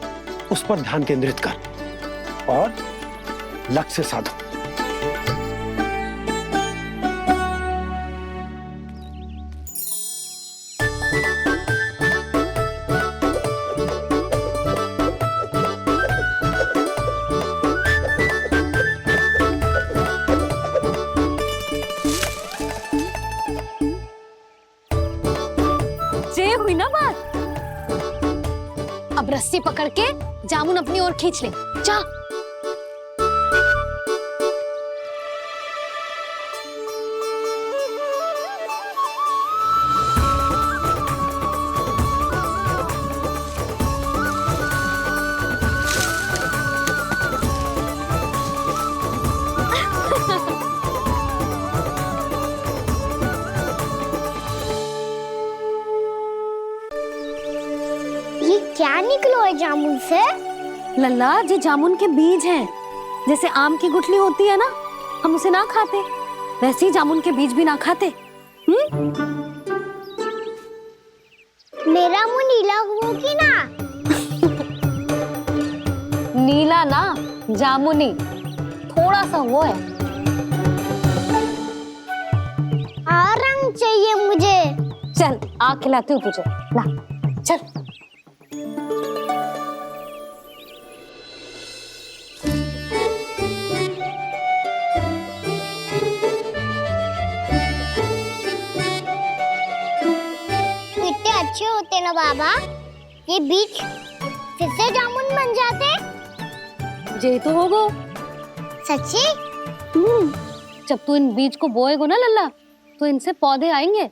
उस पर ध्यान केंद्रित कर और लक्ष्य साधो। जे हुई ना बात। अब रस्सी पकड़ के जामुन अपनी ओर खींच ले। जा। ये क्या निकलो है जामुन से? लल्ला, ये जामुन के बीज हैं। जैसे आम की गुठली होती है ना, हम उसे ना खाते, वैसे ही जामुन के बीज भी ना खाते। मेरा मुंह नीला हुआ कि ना? नीला ना, जामुनी, थोड़ा सा वो है। और रंग चाहिए मुझे। चल, आ खिलाती हूँ तुझे। ला, चल। कितने अच्छे होते ना बाबा, ये बीज फिर से जामुन बन जाते। जे तो होगो। सच्ची? जब तू इन बीज को बोएगो ना लल्ला, तो इनसे पौधे आएंगे।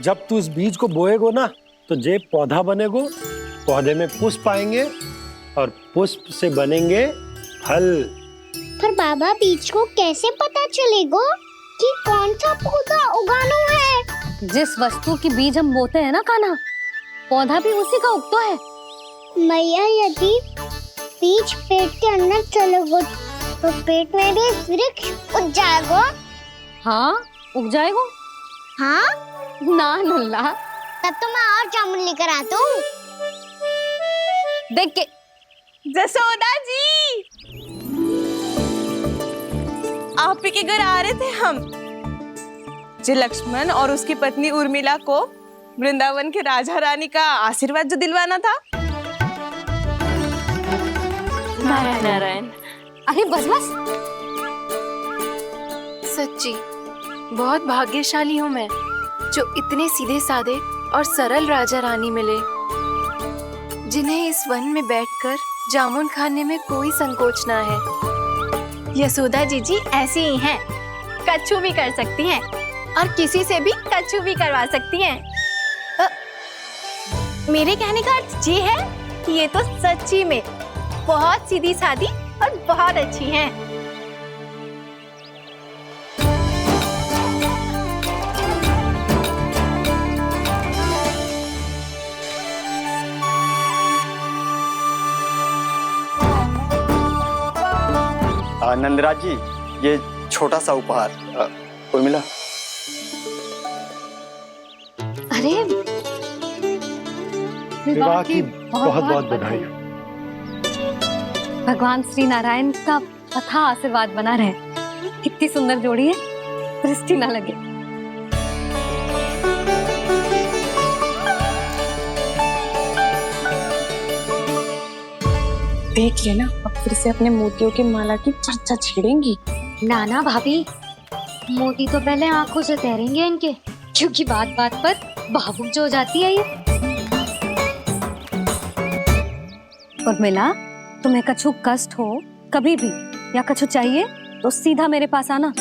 जब तू इस बीज को बोएगो ना, तो जे पौधा बनेगो, पौधे में पुष्प आएंगे और पुष्प से बनेंगे फल। पर बाबा, बीज को कैसे पता चलेगा कि कौन सा पौधा उगाना है? जिस वस्तु की बीज हम बोते हैं ना कान्हा, पौधा भी उसी का उगता है। मैया, यदि बीज पेट के अंदर चलेगा तो पेट में भी वृक्ष उग जाएगा। हाँ, उग जाएगा। हाँ ना लल्ला, तब तो मैं और जामुन लेकर आता हूँ। देख के। जसोदा जी, आप ही के घर आ रहे थे हम। जो लक्ष्मण और उसकी पत्नी उर्मिला को वृंदावन के राजा रानी का आशीर्वाद जो दिलवाना था। नारायण नारायण। अरे बस बस। सच्ची बहुत भाग्यशाली हूँ मैं, जो इतने सीधे साधे और सरल राजा रानी मिले, जिन्हें इस वन में बैठकर जामुन खाने में कोई संकोच ना है। यशोदा जी ऐसी ही हैं, कच्छू भी कर सकती हैं और किसी से भी कच्छू भी करवा सकती हैं। मेरे कहने का अर्थ ये है कि ये तो सच्ची में बहुत सीधी सादी और बहुत अच्छी हैं। नंदराज जी, ये छोटा सा उपहार। उर्मिला। अरे विवाह की बहुत बहुत बधाई। भगवान श्री नारायण का अथाह आशीर्वाद बना रहे। कितनी सुंदर जोड़ी है, दृष्टि ना लगे। देख लेना, अब फिर से अपने मोतियों की माला की चर्चा छेड़ेंगी। नाना भाभी, मोती तो पहले आंखों से तैरेंगे इनके, क्योंकि बात बात पर भावुक जो हो जाती है ये। उर्मिला, तुम्हें कछु कष्ट हो कभी भी या कछु चाहिए तो सीधा मेरे पास आना।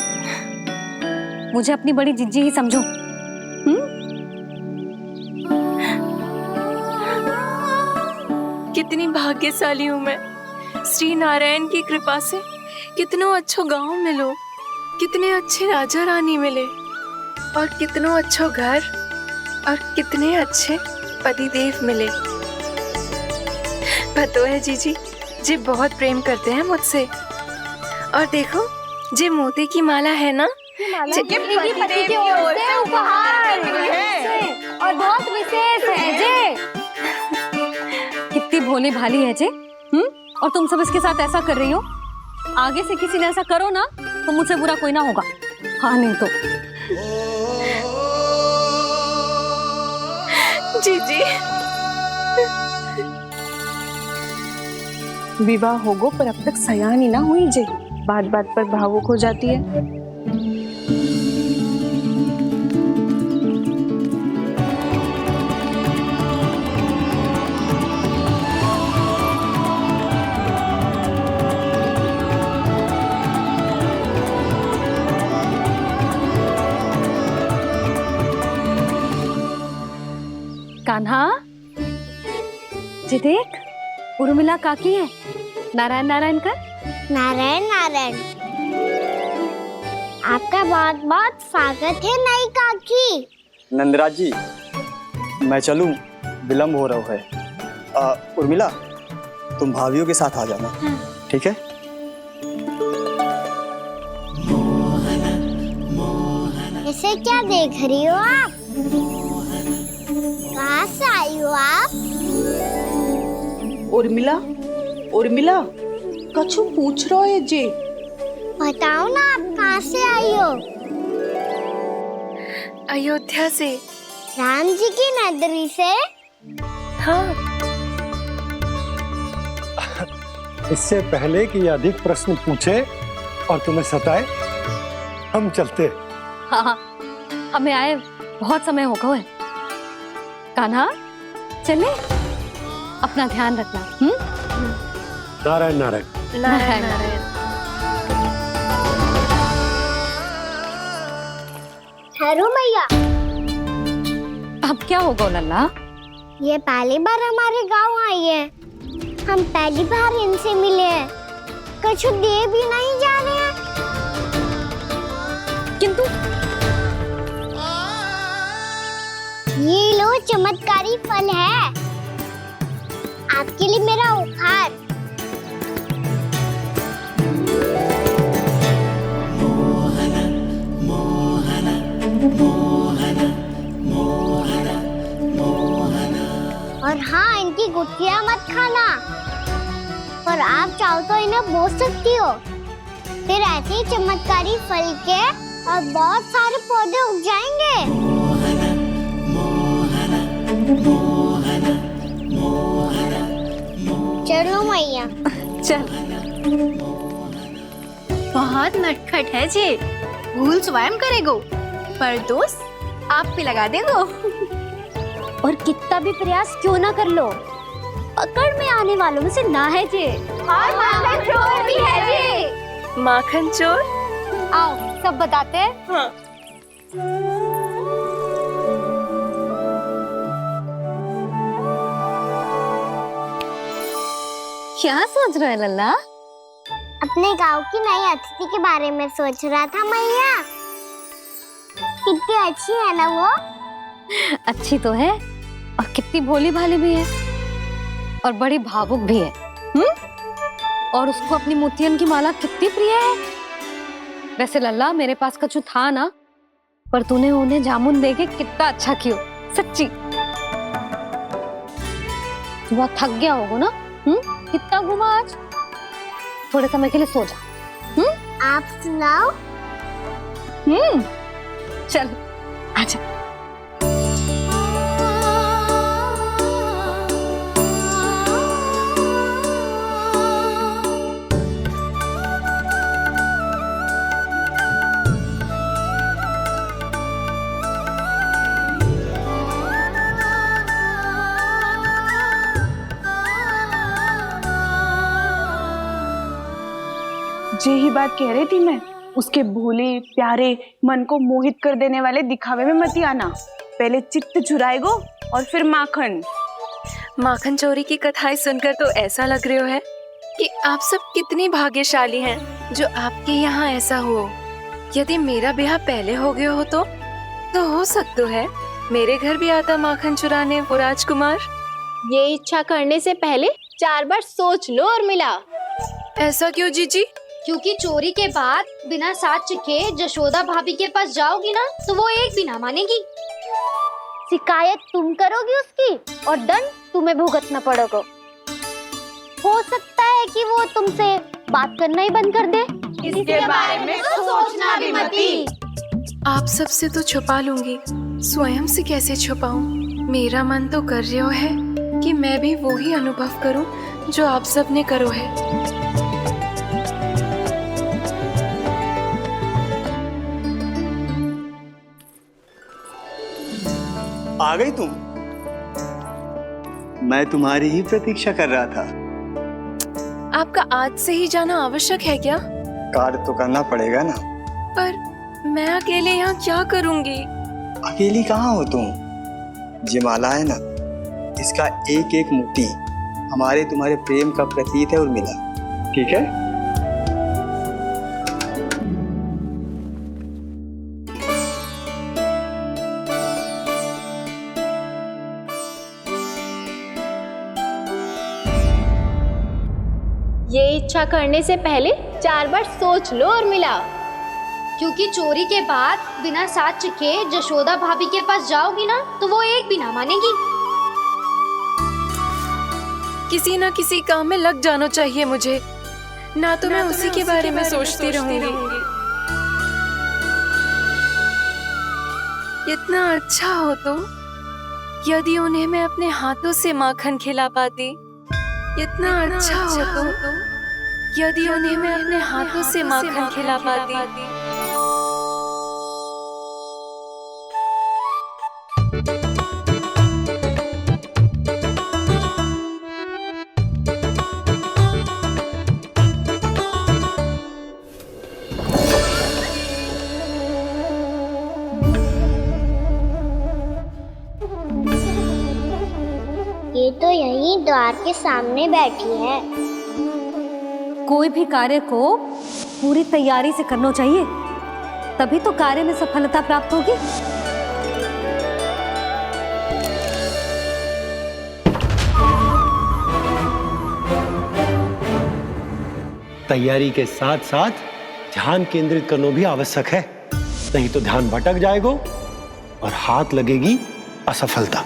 मुझे अपनी बड़ी जिज्जी ही समझो। कितनी भाग्यशाली हूँ मैं, श्री नारायण की कृपा से कितनों अच्छो गांव मिलो, कितने अच्छे राजा रानी मिले, और कितनों अच्छो घर और कितने अच्छे पतिदेव मिले। पतो है जीजी, जी बहुत प्रेम करते हैं मुझसे। और देखो, जी मोती की माला है ना, पति की ओर से उपहार और बहुत विशेष है जे। कितनी भोली भाली है जे। और तुम सब इसके साथ ऐसा कर रही हो। आगे से किसी ने ऐसा करो ना तो मुझसे बुरा कोई ना होगा। हाँ नहीं तो। जीजी विवाह होगो पर अब तक सयान ही ना हुई जे, बात बात पर भावुक हो जाती है। कान्हा, जी देख, उर्मिला काकी है। नारायण नारायण कर। नारायण नारायण। आपका बहुत बहुत स्वागत है नई काकी। नंदराज जी, मैं चलूं, विलम्ब हो रहा है। उर्मिला, तुम भाभियों के साथ आ जाना, ठीक है? इसे क्या देख रही हो आप? कहाँ से आई हो आप? उर्मिला, उर्मिला, कछु पूछ रहा है जी। बताओ ना, आप कहाँ से आई हो? अयोध्या से। राम जी की नगरी से? हाँ। इससे पहले कि ये अधिक प्रश्न पूछे और तुम्हें सताए, हम चलते। हाँ, हमें आए बहुत समय हो गया है। कान्हा, चले, अपना ध्यान रखना। नारायण नारायण। नारायण नारायण। ठहरो मैया। अब क्या होगा लल्ला? ये पहली बार हमारे गांव आई है, हम पहली बार इनसे मिले हैं, कुछ दे भी नहीं जा रहे हैं। किंतु ये लो, चमत्कारी फल है आपके लिए, मेरा उपहार। और हाँ, इनकी गुठलियां मत खाना, और आप चाहो तो इन्हें बो सकती हो, फिर ऐसे ही चमत्कारी फल के और बहुत सारे पौधे उग जाएंगे। चलो मैया। चल। बहुत नटखट है जी, भूल स्वयं करेगो, पर दोस्त आप पे लगा देगो। और कितना भी प्रयास क्यों ना कर लो, पकड़ में आने वालों में से ना है जी। और माखन चोर भी है जी। माखन चोर? आओ सब बताते हैं। हाँ। क्या सोच रहे हैं लल्ला? अपने गांव की नई अतिथि के बारे में सोच रहा था मैया। कितनी अच्छी है ना वो? अच्छी तो है, और कितनी भोली भाली भी है, और बड़ी भावुक भी है। और उसको अपनी मोतियन की माला कितनी प्रिय है। वैसे लल्ला, मेरे पास कछु था ना, पर तूने उन्हें जामुन देके कितना अच्छा किया, सच्ची। तू बहुत थक गया होगा ना? कितना घूमा आज? थोड़े समय के लिए सो जा। आप सुनाओ। चल आजा। यही बात कह रही थी मैं, उसके भोले प्यारे मन को मोहित कर देने वाले दिखावे में मत आना। पहले चित्त चुराएगो और फिर माखन। माखन चोरी की कथाएं सुनकर तो ऐसा लग रहा है कि आप सब कितनी भाग्यशाली हैं जो आपके यहाँ ऐसा हो। यदि मेरा ब्याह पहले हो गया हो तो हो सकता है मेरे घर भी आता माखन चुराने वो राजकुमार। ये इच्छा करने से पहले 4 बार सोच लो उर्मिला। ऐसा क्यों जीजी? क्योंकि चोरी के बाद बिना साथ चिखे जशोदा भाभी के पास जाओगी ना, तो वो एक भी ना मानेगी। शिकायत तुम करोगी उसकी, और दंड तुम्हें भुगतना पड़ेगा। हो सकता है कि वो तुमसे बात करना ही बंद कर दे। इसके बारे में तो सोचना भी मत। आप सबसे तो छुपा लूंगी, स्वयं से कैसे छुपाऊं? मेरा मन तो कर रहा है कि मैं भी वो ही अनुभव करूं जो आप सब ने करो है। आ गई तुम? मैं तुम्हारी ही प्रतीक्षा कर रहा था। आपका आज से ही जाना आवश्यक है क्या? कार्य तो करना पड़ेगा ना। पर मैं अकेले यहाँ क्या करूँगी? अकेली कहाँ हो तुम? ये माला है ना, इसका एक एक मोती हमारे तुम्हारे प्रेम का प्रतीक है उर्मिला, ठीक है? ये इच्छा करने से पहले 4 बार सोच लो उर्मिला, क्योंकि चोरी के बाद बिना साथ चखे जशोदा भाभी के पास जाओगी ना तो वो एक भी ना मानेगी। किसी ना किसी काम में लग जाना चाहिए मुझे, ना तो मैं उसी के बारे में सोचती रहूंगी। इतना अच्छा हो तो यदि उन्हें मैं अपने हाथों से माखन खिला पाती। इतना अच्छा हो तो यदि उन्हें मैं अपने हाथों से माखन खिला पाती। ये तो यहीं द्वार के सामने बैठी है। कोई भी कार्य को पूरी तैयारी से करना चाहिए, तभी तो कार्य में सफलता प्राप्त होगी। तैयारी के साथ साथ ध्यान केंद्रित करना भी आवश्यक है, नहीं तो ध्यान भटक जाएगा और हाथ लगेगी असफलता।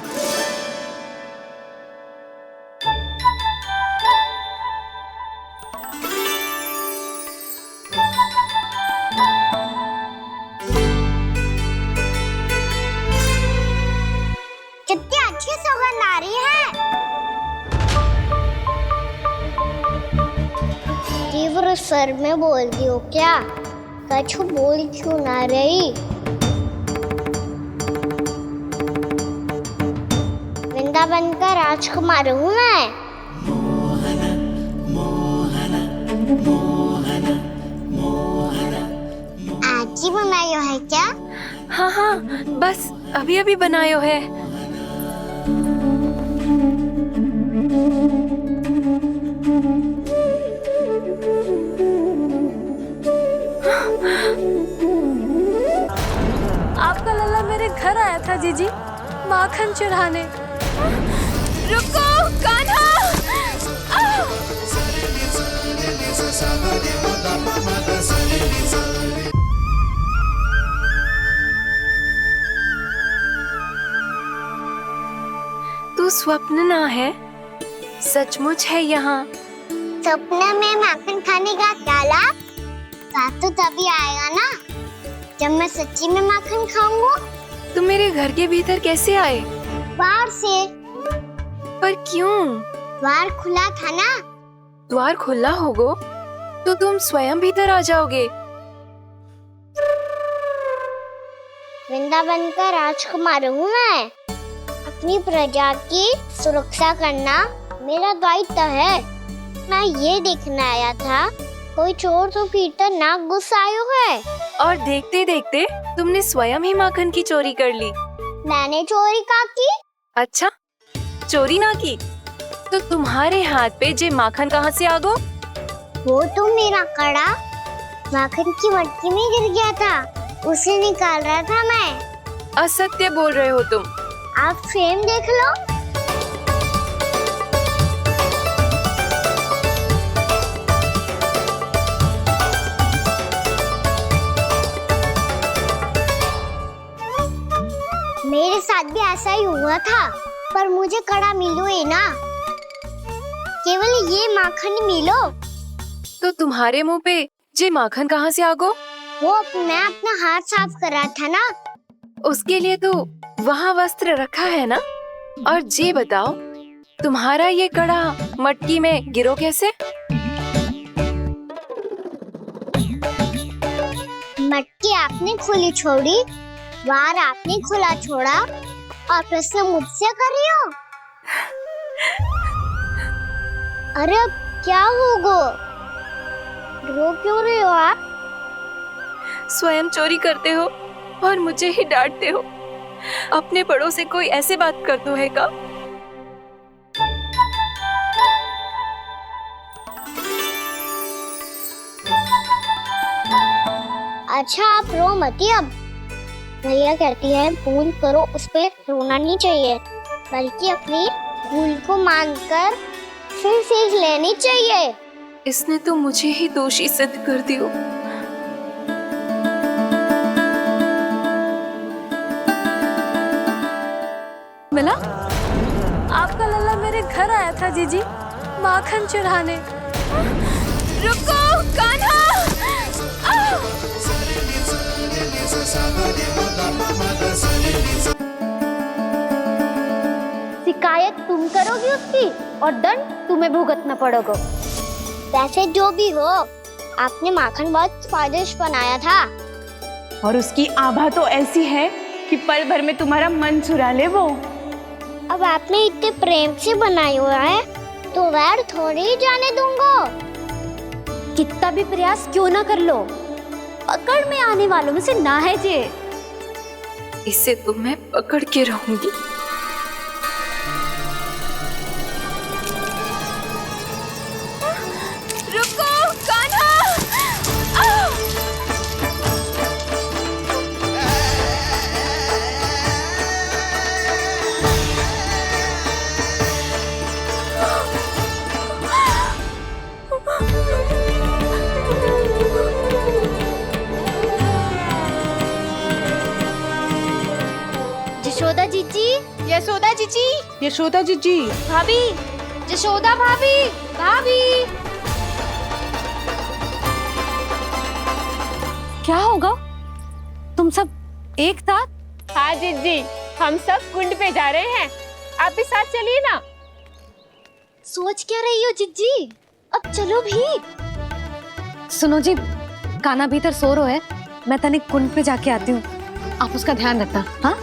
कितनी अच्छी सुगंध आ रही है। तीव्र स्वर में बोलती हो क्या? कछु बोल क्यों ना रही? वृंदावन का राजकुमार हूँ मैं। आज ही बनायो है क्या? हाँ हाँ, बस अभी अभी बनायो है। आपका लल्ला मेरे घर आया था जीजी, माखन चढ़ाने। रुको कान्हा! तू स्वप्न ना है, सचमुच है यहाँ। सपने में माखन खाने का क्या लाभ? स्वाद तो तभी आएगा ना जब मैं सच्ची में माखन खाऊंगा। तुम मेरे घर के भीतर कैसे आए? बाहर से। पर क्यों? द्वार खुला था ना। द्वार खुला होगा तो तुम स्वयं भीतर आ जाओगे। वृंदावन का राजकुमार हूँ मैं। अपनी प्रजा की सुरक्षा करना मेरा दायित्व है। मैं ये देखने आया था कोई चोर तो भीतर ना घुस आयो है। और देखते देखते तुमने स्वयं ही माखन की चोरी कर ली। मैंने चोरी का की? अच्छा, चोरी ना की तो तुम्हारे हाथ पे जे माखन कहाँ से आ गो? वो तो मेरा कड़ा माखन की मटकी में गिर गया था, उसे निकाल रहा था मैं। असत्य बोल रहे हो तुम। आप स्वयं देख लो। मेरे साथ भी ऐसा ही हुआ था, पर मुझे कड़ा मिलो है ना, केवल ये माखन मिलो। तो तुम्हारे मुंह पे जे माखन कहाँ से आ गो? वो मैं अपना हाथ साफ कर रहा था ना। उसके लिए तो वहाँ वस्त्र रखा है ना? और जी बताओ, तुम्हारा ये कड़ा मटकी में गिरो कैसे? मटकी आपने खुली छोड़ी, वार आपने खुला छोड़ा और प्रश्न मुझसे कर रही हो? अरे अब क्या होगा? रो क्यों रहे हो आप? स्वयं चोरी करते हो और मुझे ही डांटते हो। अपने बड़ों से कोई ऐसे बात कर दो है का? अच्छा आप रो मती अब। भैया कहती है भूल करो, उस पे रोना नहीं चाहिए, बल्कि अपनी भूल को मानकर फिर सीख लेनी चाहिए। इसने तो मुझे ही दोषी सिद्ध कर दियो। मिला? आपका लल्ला मेरे घर आया था जीजी, माखन चुराने। रुको कान्हा! शिकायत तुम करोगी उसकी और दंड तुम्हें भुगतना पड़ेगा। वैसे जो भी हो, आपने माखन बहुत स्वादिष्ट बनाया था। और उसकी आभा तो ऐसी है कि पल भर में तुम्हारा मन चुरा ले वो। अब आपने इतने प्रेम से बनाया हुआ है तो वैर थोड़ी ही जाने दूंगा। कितना भी प्रयास क्यों ना कर लो, पकड़ में आने वालों में से ना है जे। इसे तो मैं पकड़ के रहूंगी। रुको कान्हा! यशोदा जीजी, यशोदा जीजी, यशोदा जीजी, भाभी, यशोदा भाभी, भाभी। क्या होगा? तुम सब एक साथ? हाँ जीजी, हम सब कुंड पे जा रहे हैं, आप भी साथ चलिए ना। सोच क्या रही हो जीजी? अब चलो भी। सुनो जी, कान्हा भीतर सो रहा है, मैं तनिक कुंड पे जाके आती हूँ, आप उसका ध्यान रखना। हाँ,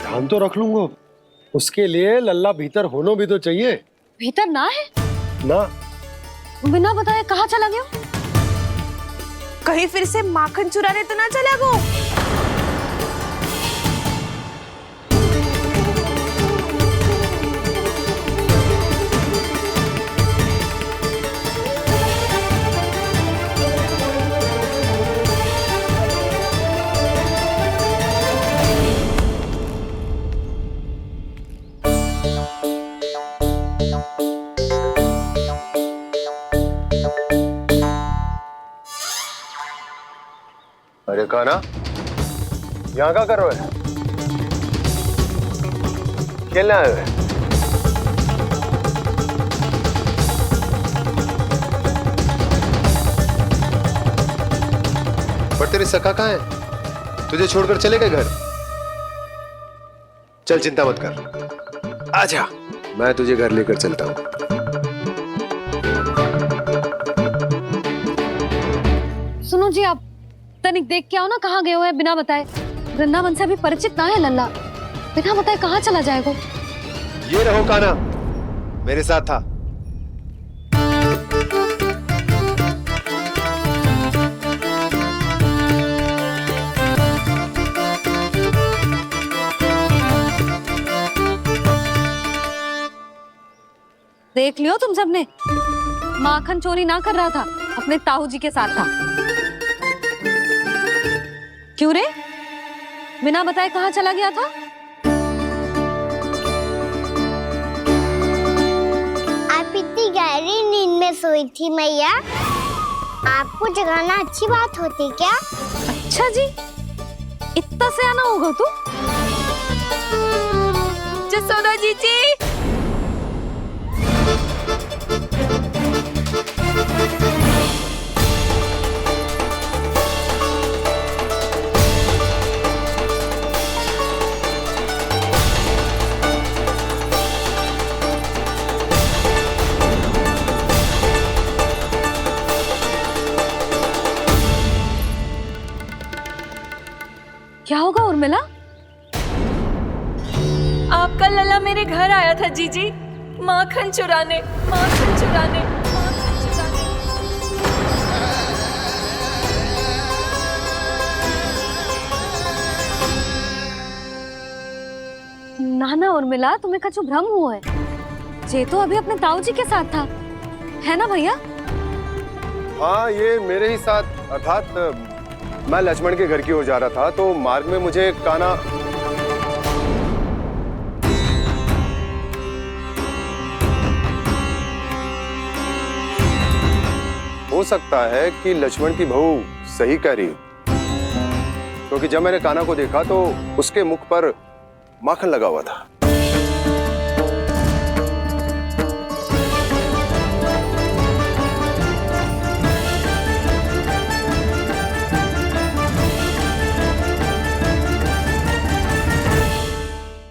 ध्यान तो रख लूंगा, उसके लिए लल्ला भीतर होना भी तो चाहिए। भीतर ना है? ना। बिना बताए कहाँ चला गया? कहीं फिर से माखन चुराने तो ना चला गो? अरे कान्हा, यहाँ क्या कर रहे हो? खेलने आए हुए? पर तेरे सखा कहाँ है? तुझे छोड़कर चले गए घर? चल चिंता मत कर, आजा, मैं तुझे घर लेकर चलता हूँ। सुनो जी, आप तनिक देख के आओ ना कहाँ गए हुए हैं बिना बताए। वृंदावन से अभी परिचित ना है लल्ला, बिना बताए कहाँ चला जाएगा? ये रहो कान्हा, मेरे साथ था। देख लियो तुम सबने, माखन चोरी ना कर रहा था, अपने ताऊ जी के साथ था। क्यों रे, बिना बताए कहाँ चला गया था? आप इतनी गहरी नींद में सोई थी मैया, आपको जगाना अच्छी बात होती क्या? अच्छा जी, इतना सयाना होगा तू? यशोदा जीजी, आपका लला मेरे घर आया था जीजी, माखन चुराने, माखन चुराने, माखन चुराने। नाना उर्मिला, तुम्हें कछु भ्रम हुआ है। जे तो अभी अपने ताऊ जी के साथ था, है ना भैया? हाँ, ये मेरे ही साथ, अर्थात मैं लक्ष्मण के घर की ओर जा रहा था तो मार्ग में मुझे कान्हा हो सकता है कि लक्ष्मण की बहू सही कह रही हो, क्योंकि जब मैंने कान्हा को देखा तो उसके मुख पर माखन लगा हुआ था।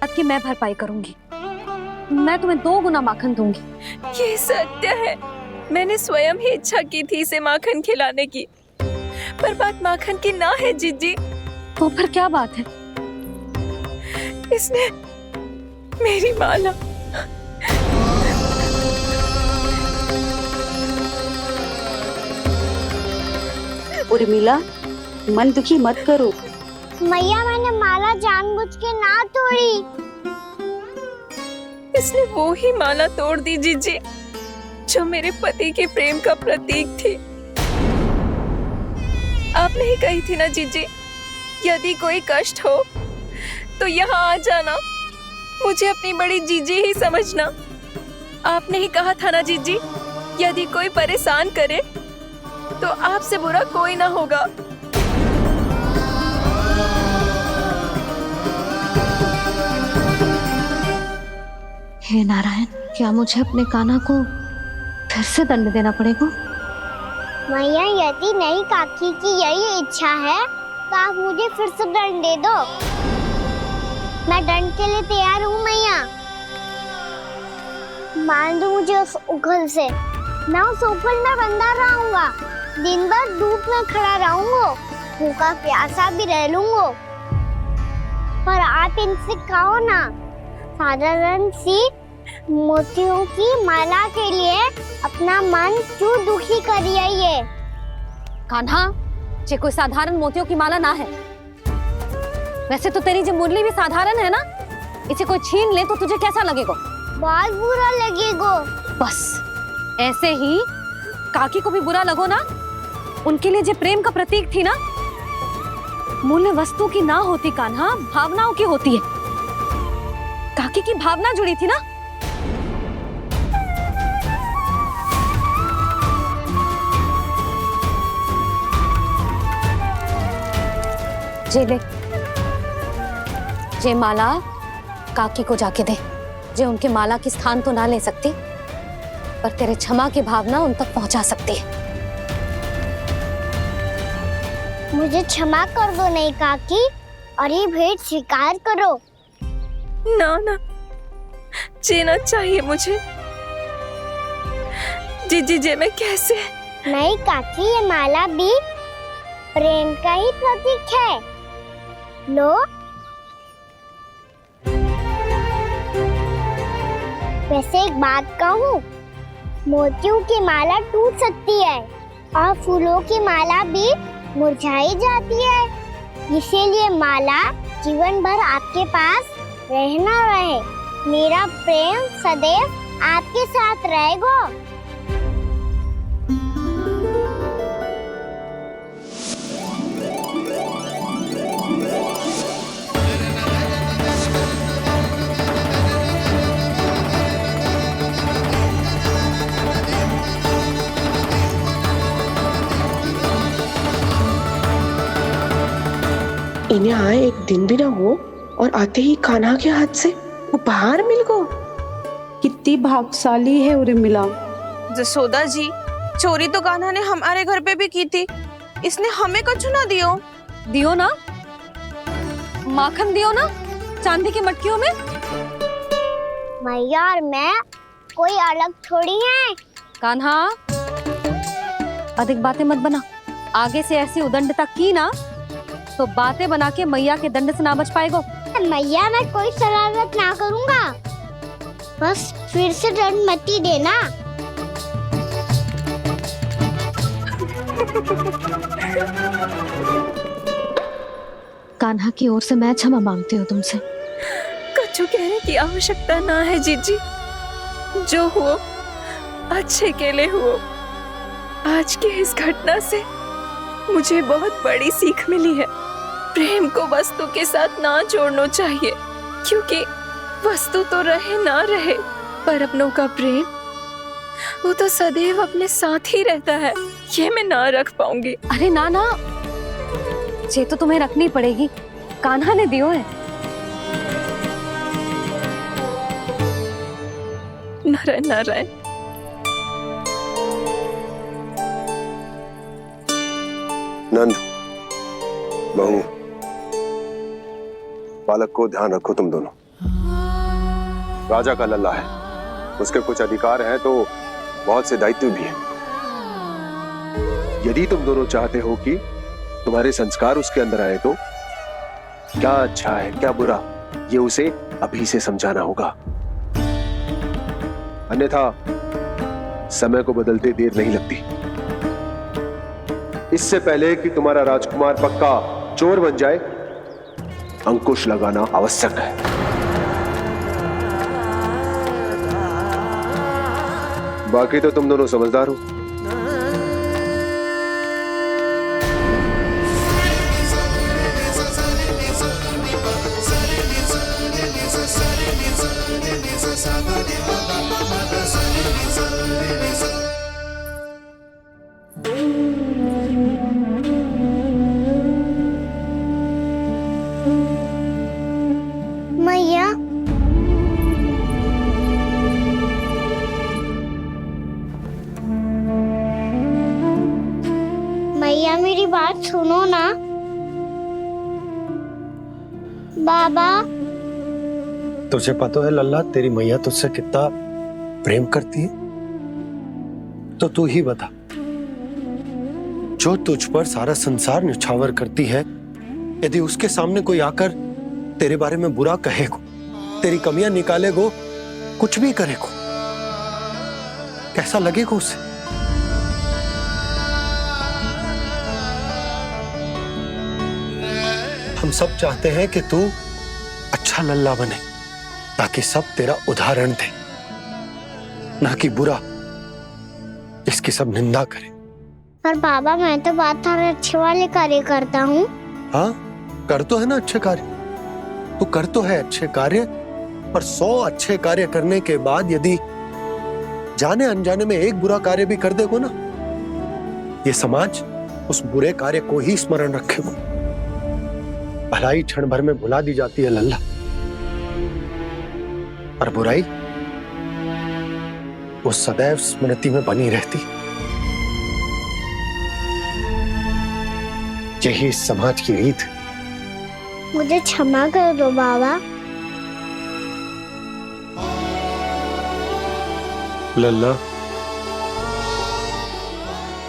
की मैं भरपाई करूंगी। मैं तुम्हें 2 गुना माखन दूंगी। ये सत्य है, मैंने स्वयं ही इच्छा की थी इसे माखन खिलाने की, पर बात माखन की ना है जीजी। तो फिर क्या बात है? इसने मेरी माला उर्मिला, मन दुखी मत करो। मैया, मैंने माला जानबूझ के ना तोड़ी। इसने वो ही माला तोड़ दी जीजी, जो मेरे पति के प्रेम का प्रतीक थी। आपने ही कही थी ना जीजी, यदि कोई कष्ट हो तो यहाँ आ जाना, मुझे अपनी बड़ी जीजी ही समझना। आपने ही कहा था ना जीजी, यदि कोई परेशान करे तो आपसे बुरा कोई ना होगा। हे नारायण, क्या मुझे अपने कान्हा को फिर से दंड देना पड़ेगा? मैया, यदि नहीं काकी की यही इच्छा है तो आप मुझे फिर से दंड दे दो। मैं दंड के लिए तैयार हूँ मैया। मान दो मुझे उस उखल से, मैं उस ऊपर में बंधा रहूंगा, दिन भर धूप में खड़ा रहूंगा, भूखा प्यासा भी रह लूंगा। पर आप इनसे कहो ना, साधारण सी मोतियों की माला के लिए अपना मन क्यों दुखी करिए? ये कान्हा, ये कोई साधारण मोतियों की माला ना है। वैसे तो तेरी जो मुरली भी साधारण है ना, इसे कोई छीन ले तो तुझे कैसा लगेगा? बहुत बुरा लगेगा। बस ऐसे ही काकी को भी बुरा लगो ना। उनके लिए जो प्रेम का प्रतीक थी ना, मूल्य वस्तु की ना होती कान्हा, भावनाओं की होती है। काकी की भावना जुड़ी थी ना। जे ले, जे माला काकी को जाके दे। जे उनके माला की स्थान तो ना ले सकती, पर तेरे क्षमा की भावना उन तक पहुंचा सकती है। मुझे क्षमा कर दो नहीं काकी, और ये भेंट स्वीकार करो। ना ना, जीना चाहिए मुझे। जीजी जे मैं कैसे? नहीं काकी, ये माला भी प्रेम का ही प्रतीक है। लो। वैसे एक बात कहूँ, मोतियों की माला टूट सकती है और फूलों की माला भी मुरझाई जाती है। इसीलिए माला जीवन भर आपके पास रहना रहे। मेरा प्रेम सदैव आपके साथ रहेगा। इन्हें आए एक दिन भी ना हो और आते ही कान्हा के हाथ से उपहार मिल गो। कितनी भाग्यशाली है उर्मिला। जसोदा जी, चोरी तो कान्हा ने हमारे घर पे भी की थी, इसने हमें कछु ना दियो। दियो ना, माखन दियो ना, चांदी की मटकियों में। मैया और मैं कोई अलग थोड़ी है। कान्हा, अधिक बातें मत बना। आगे से ऐसी उदंडता की ना तो बातें बना के मैया के दंड से ना बच पाएगो। मैया मैं कोई शरारत ना करूँगा, बस फिर से दंड मत ही देना। कान्हा की ओर से मैं क्षमा मांगती हूँ तुमसे। कछु कहने की आवश्यकता ना है जीजी, जो हुआ अच्छे के लिए हुआ। आज की इस घटना से मुझे बहुत बड़ी सीख मिली है। प्रेम को वस्तु के साथ ना जोड़ना चाहिए, क्योंकि वस्तु तो रहे ना रहे, पर अपनों का प्रेम वो तो सदैव अपने साथ ही रहता है। ये मैं ना रख पाऊंगी। अरे ना ना, ये तो तुम्हें रखनी पड़ेगी, कान्हा ने दियो है। नारायण नारायण। नंद, बहू, बालक को ध्यान रखो तुम दोनों। राजा का लल्ला है, उसके कुछ अधिकार हैं तो बहुत से दायित्व भी हैं। यदि तुम दोनों चाहते हो कि तुम्हारे संस्कार उसके अंदर आए तो क्या अच्छा है क्या बुरा, ये उसे अभी से समझाना होगा, अन्यथा समय को बदलते देर नहीं लगती। इससे पहले कि तुम्हारा राजकुमार पक्का चोर बन जाए, अंकुश लगाना आवश्यक है। बाकी तो तुम दोनों समझदार हो। मैया, मैया मेरी बात सुनो ना। बाबा, तुझे पता है लल्ला, तेरी मैया तुझसे कितना प्रेम करती है, तो तू ही बता, जो तुझ पर सारा संसार निछावर करती है, यदि उसके सामने कोई आकर तेरे बारे में बुरा कहेगो, तेरी कमियां निकालेगो, कुछ भी करेगो, कैसा लगेगा उसे? हम सब चाहते हैं कि तू अच्छा लल्ला बने, ताकि सब तेरा उदाहरण दे, ना कि बुरा जिसकी सब निंदा करे। पर बाबा मैं तो बात हर अच्छे वाले कार्य करता हूँ। हाँ, कर तो है ना अच्छे कार्य, तू कर तो है अच्छे कार्य, पर 100 अच्छे कार्य करने के बाद यदि जाने अनजाने में एक बुरा कार्य भी कर देगो ना, ये समाज उस बुरे कार्य को ही स्मरण रखेगो। भलाई क्षण भर में भुला दी जाती है लल्ला, और बुराई वो सदैव स्मृति में बनी रहती। यही इस समाज की रीत है। मुझे क्षमा कर दो बाबा। लल्ला,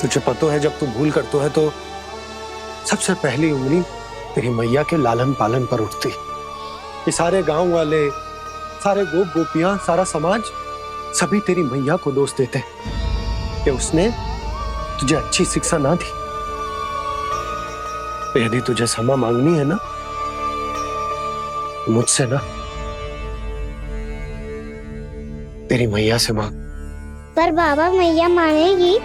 तुझे पता है जब तू भूल करतो है तो सबसे पहली उंगली तेरी मैया के लालन पालन पर उठती। ये सारे गांव वाले, सारे गोप गोपियां, सारा समाज, सभी तेरी मैया को दोष देते कि उसने तुझे अच्छी शिक्षा ना दी। तो यदि तुझे क्षमा मांगनी है ना, मुझसे ना, तेरी मैया से मांग। पर बाबा मैया मानेगी?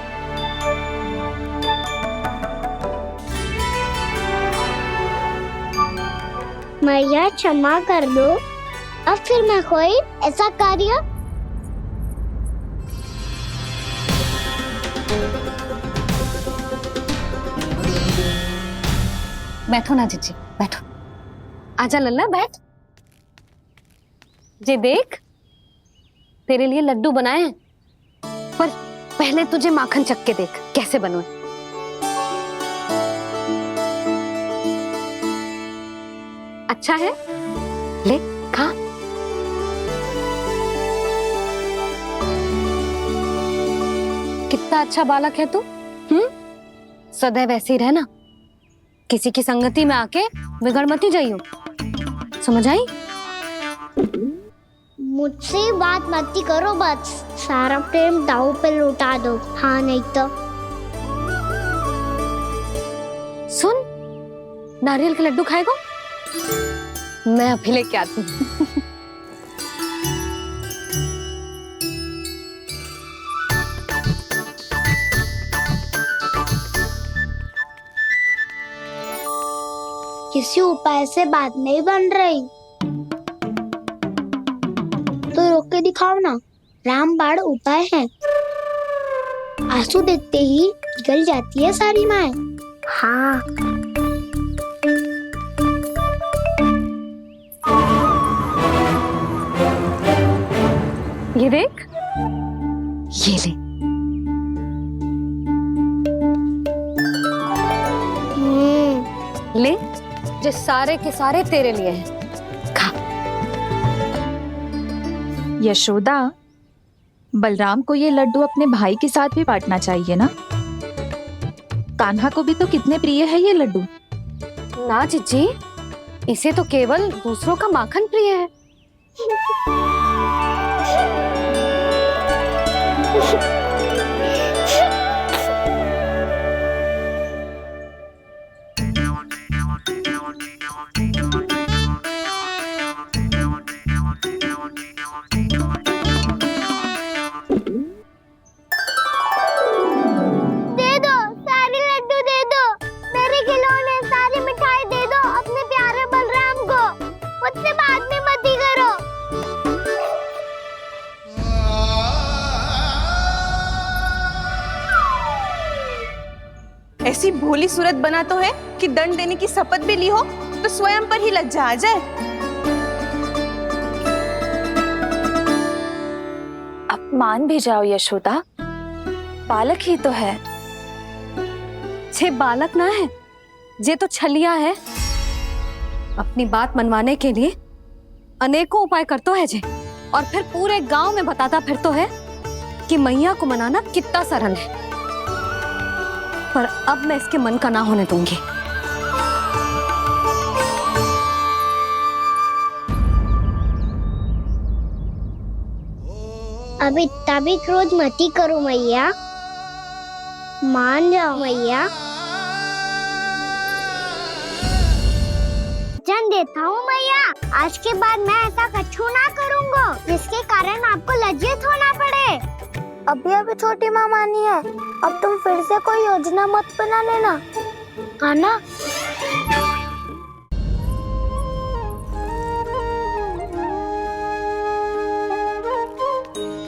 मैया क्षमा कर दो, अब फिर मैं कोई ऐसा कार्य बैठो ना जीजी, बैठो। आजा लल्ला, बैठ। जे देख, तेरे लिए लड्डू बनाए हैं, पर पहले तुझे माखन चख के देख कैसे बनो। अच्छा है, ले खा। कितना अच्छा बालक है तू। सदैव ऐसे ही रहना, किसी की संगति में आके बिगड़ मत ही जाइयो। समझ आई? मुझसे बात मत ही करो, बस सारा प्रेम दाव पे लुटा दो। हाँ नहीं तो सुन, नारियल के लड्डू खाएगा? मैं अभी लेके आती हूँ। किसी उपाय से बात नहीं बन रही तो रोक के दिखाओ ना। रामबाण उपाय है। आंसू देखते ही निकल जाती है सारी माए। हाँ ये देख, ये ले। ले, जो सारे के सारे तेरे लिए हैं। खा। यशोदा, बलराम को ये लड्डू अपने भाई के साथ भी बांटना चाहिए ना। कान्हा को भी तो कितने प्रिय है ये लड्डू। ना जीजी, इसे तो केवल दूसरों का माखन प्रिय है। दे दो, सारे लड्डू दे दो, मेरे खिलौने, सारी मिठाई दे दो अपने प्यारे बलराम को। मुझसे बात में मत ही करो। ऐसी भोली सूरत बना तो है कि दंड देने की शपथ भी ली हो तो स्वयं पर ही लज्जा आ जाए। अब मान भी जाओ यशोदा, बालक ही तो है। छे बालक ना है, जे तो छलिया है। अपनी बात मनवाने के लिए अनेकों उपाय करतो है जे, और फिर पूरे गांव में बताता फिरतो है कि मैया को मनाना कितना सरल है। पर अब मैं इसके मन का ना होने दूंगी। अब इतना भी क्रोध मत ही करो मैया, मान जाओ मैया। वचन देता हूँ मैया, आज के बाद मैं ऐसा कछु ना करूँगा जिसके कारण आपको लज्जित होना पड़े। अभी छोटी माँ मानी है, अब तुम फिर से कोई योजना मत बना लेना, हाँ ना?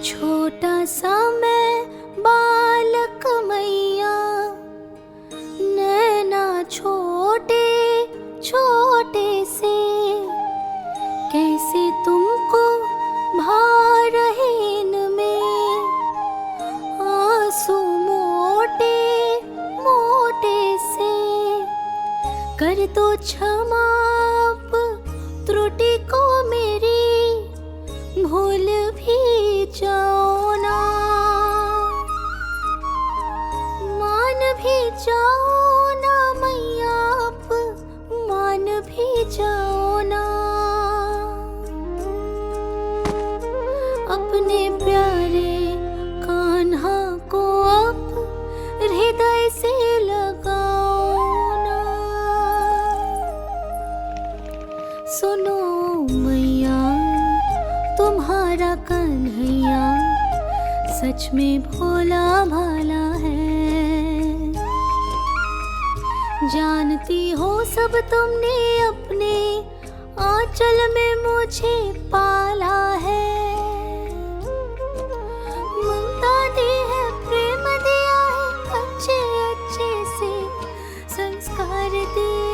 छोटा सा मैं बालक मैया, नैना छोटे छोटे से, कैसे तुमको भा रहे इनमें आंसू मोटे मोटे से। कर दो क्षमा त्रुटि को मेरी, भूल भी जाओ ना, मान भी जाओ ना मैया, आप मान भी जाओ ना। अपने प्यारे कान्हा को अब हृदय से लगाओ ना। सुनो मैया, तुम्हारा कन्हैया सच में भोला भाला है। जानती हो सब तुमने अपने आंचल में मुझे पाला है। ममता दी है, प्रेम दिया है, अच्छे अच्छे से संस्कार दिए।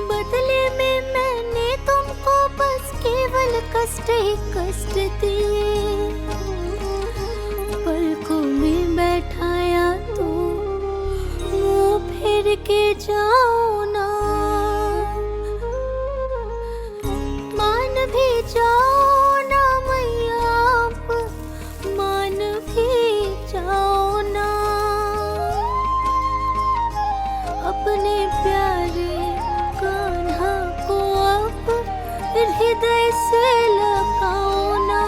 बदले में मैंने तुमको बस केवल कष्ट ही कष्ट दिए। पलकों में बैठाया तो मुंह फेर के जाओ ना, मान भी जाओ ना मैया, आप मान भी जाओ ना। अपने प्यारे कान्हा को अब हृदय से लगाओ ना,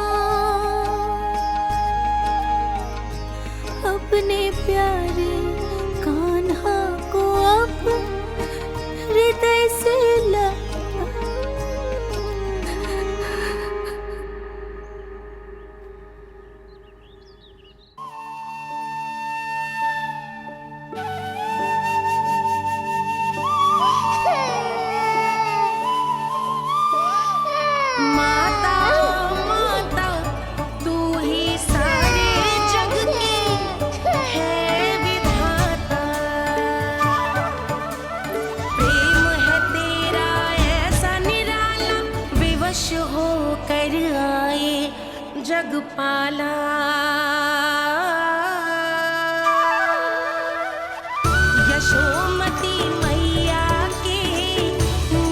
अपने प्यारे कान्हा को अब हृदय से लगाओ। माता माता तू ही सारे जग की है विधाता, प्रेम है तेरा ऐसा निराला, विवश होकर आए जग पाला। यशोमती मैया के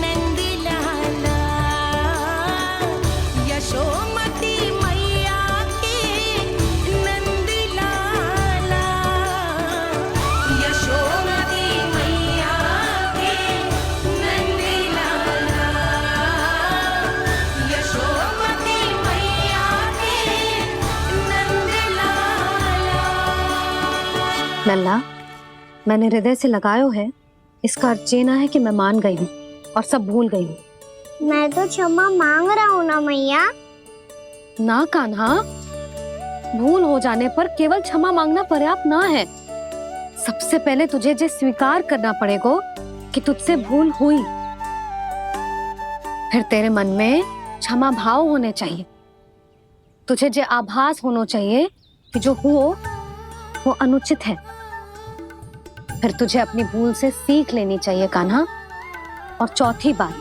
नंद लाला, यशोमती मैया के नंद लाला, यशोमती मैया के नंद लाला, यशोमती मैया के नंद लाला। लल्ला, मैंने हृदय से लगायो है, इसका अर्थ ये ना है कि मैं मान गई हूँ और सब भूल गई हूँ। मैं तो क्षमा मांग रहा हूँ ना मैया। ना कान्हा, भूल हो जाने पर केवल क्षमा मांगना पर्याप्त ना है। सबसे पहले तुझे ये स्वीकार करना पड़ेगा कि तुझसे भूल हुई, फिर तेरे मन में क्षमा भाव होने चाहिए। तुझे ये आभास होना चाहिए कि जो हुआ वो अनुचित है। फिर तुझे अपनी भूल से सीख लेनी चाहिए कान्हा। और चौथी बात,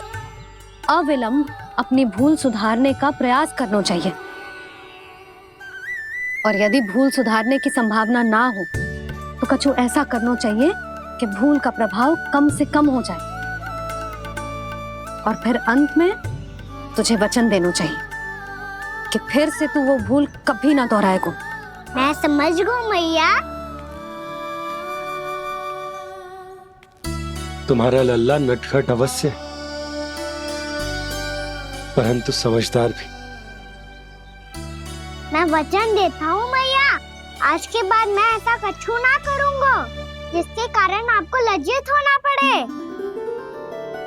अविलंब अपनी भूल सुधारने का प्रयास करना चाहिए। और यदि भूल सुधारने की संभावना ना हो तो कछु ऐसा करना चाहिए कि भूल का प्रभाव कम से कम हो जाए। और फिर अंत में तुझे वचन देना चाहिए कि फिर से तू वो भूल कभी ना दोहराएगा। मैं समझ गई मैया। तुम्हारा लल्ला नटखट अवश्य है, परंतु समझदार भी। मैं वचन देता हूँ मैया, आज के बाद मैं ऐसा कछु ना करूँगा जिसके कारण आपको लज्जित होना पड़े।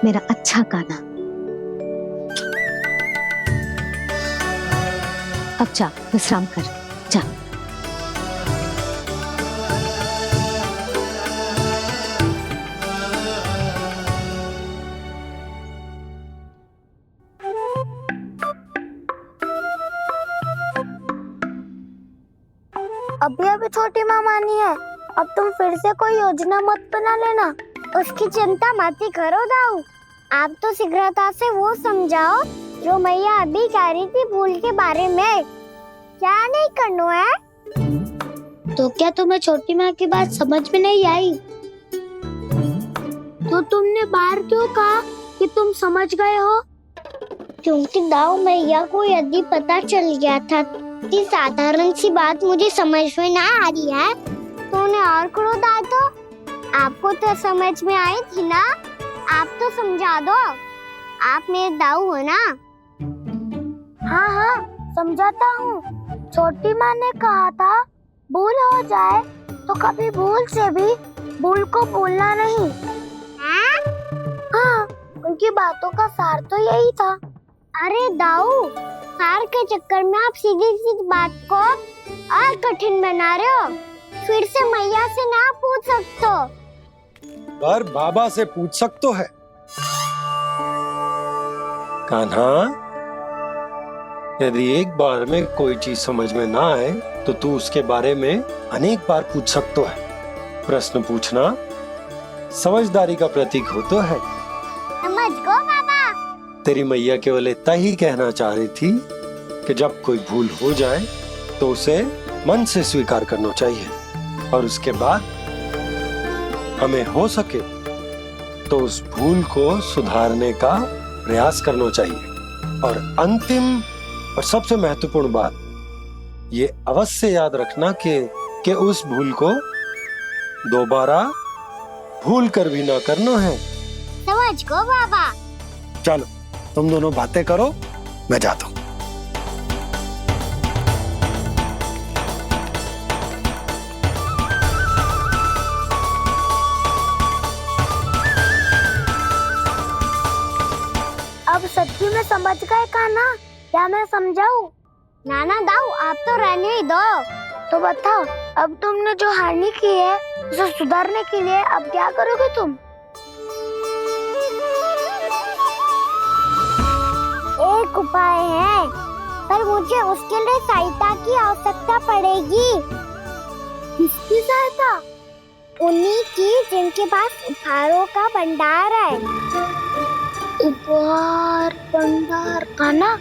मेरा अच्छा कान्हा, अब जा विश्राम कर, जा। अभी अभी छोटी माँ मानी है, अब तुम फिर से कोई योजना मत बना लेना। उसकी चिंता मत ही करो दाऊ, आप तो शीघ्रता से वो समझाओ जो मैया अभी कह रही थी भूल के बारे में। क्या नहीं करना है? तो क्या तुम्हें छोटी माँ की बात समझ में नहीं आई? तो तुमने बाहर क्यों कहा कि तुम समझ गए हो? क्योंकि दाऊ मैया को यदि पता चल गया था कि साधारण सी बात मुझे समझ में ना आ रही है तो उन्हें और क्रोध आया तो आपको तो समझ में आई थी ना, आप तो समझा दो। आप मेरे दाऊ हो ना। हाँ हाँ समझाता हूँ। छोटी माँ ने कहा था भूल हो जाए तो कभी भूल से भी भूल को भूलना नहीं। हाँ उनकी बातों का सार तो यही था। अरे दाऊ, सार के चक्कर में आप सीधी सीधी बात को और कठिन बना रहे हो। फिर से मैया से ना पूछ सकते हो, पर बाबा से पूछ सकते है। कान्हा, यदि एक बार में कोई चीज समझ में ना आए तो तू उसके बारे में अनेक बार पूछ सकते है। प्रश्न पूछना समझदारी का प्रतीक होता है। समझ गो बाबा। तेरी मैया केवल इतना ही कहना चाह रही थी कि जब कोई भूल हो जाए तो उसे मन से स्वीकार करना चाहिए और उसके बाद हमें हो सके तो उस भूल को सुधारने का प्रयास करना चाहिए। और अंतिम और सबसे महत्वपूर्ण बात ये अवश्य याद रखना कि उस भूल को दोबारा भूल कर भी ना करना है। समझ गो बाबा। चलो तुम दोनों बातें करो, मैं जाता हूँ। अब सच्ची में समझ गए कान्हा, क्या मैं समझाऊं? नाना दाऊ, आप तो रहने ही दो। तो बताओ, अब तुमने जो हानि की है उसे सुधारने के लिए अब क्या करोगे तुम? एक उपाय है, पर मुझे उसके लिए सहायता की आवश्यकता पड़ेगी। किसकी सहायता? उन्हीं की जिनके पास उपहारों का भंडार है। उपहार भंडार? कान्हा,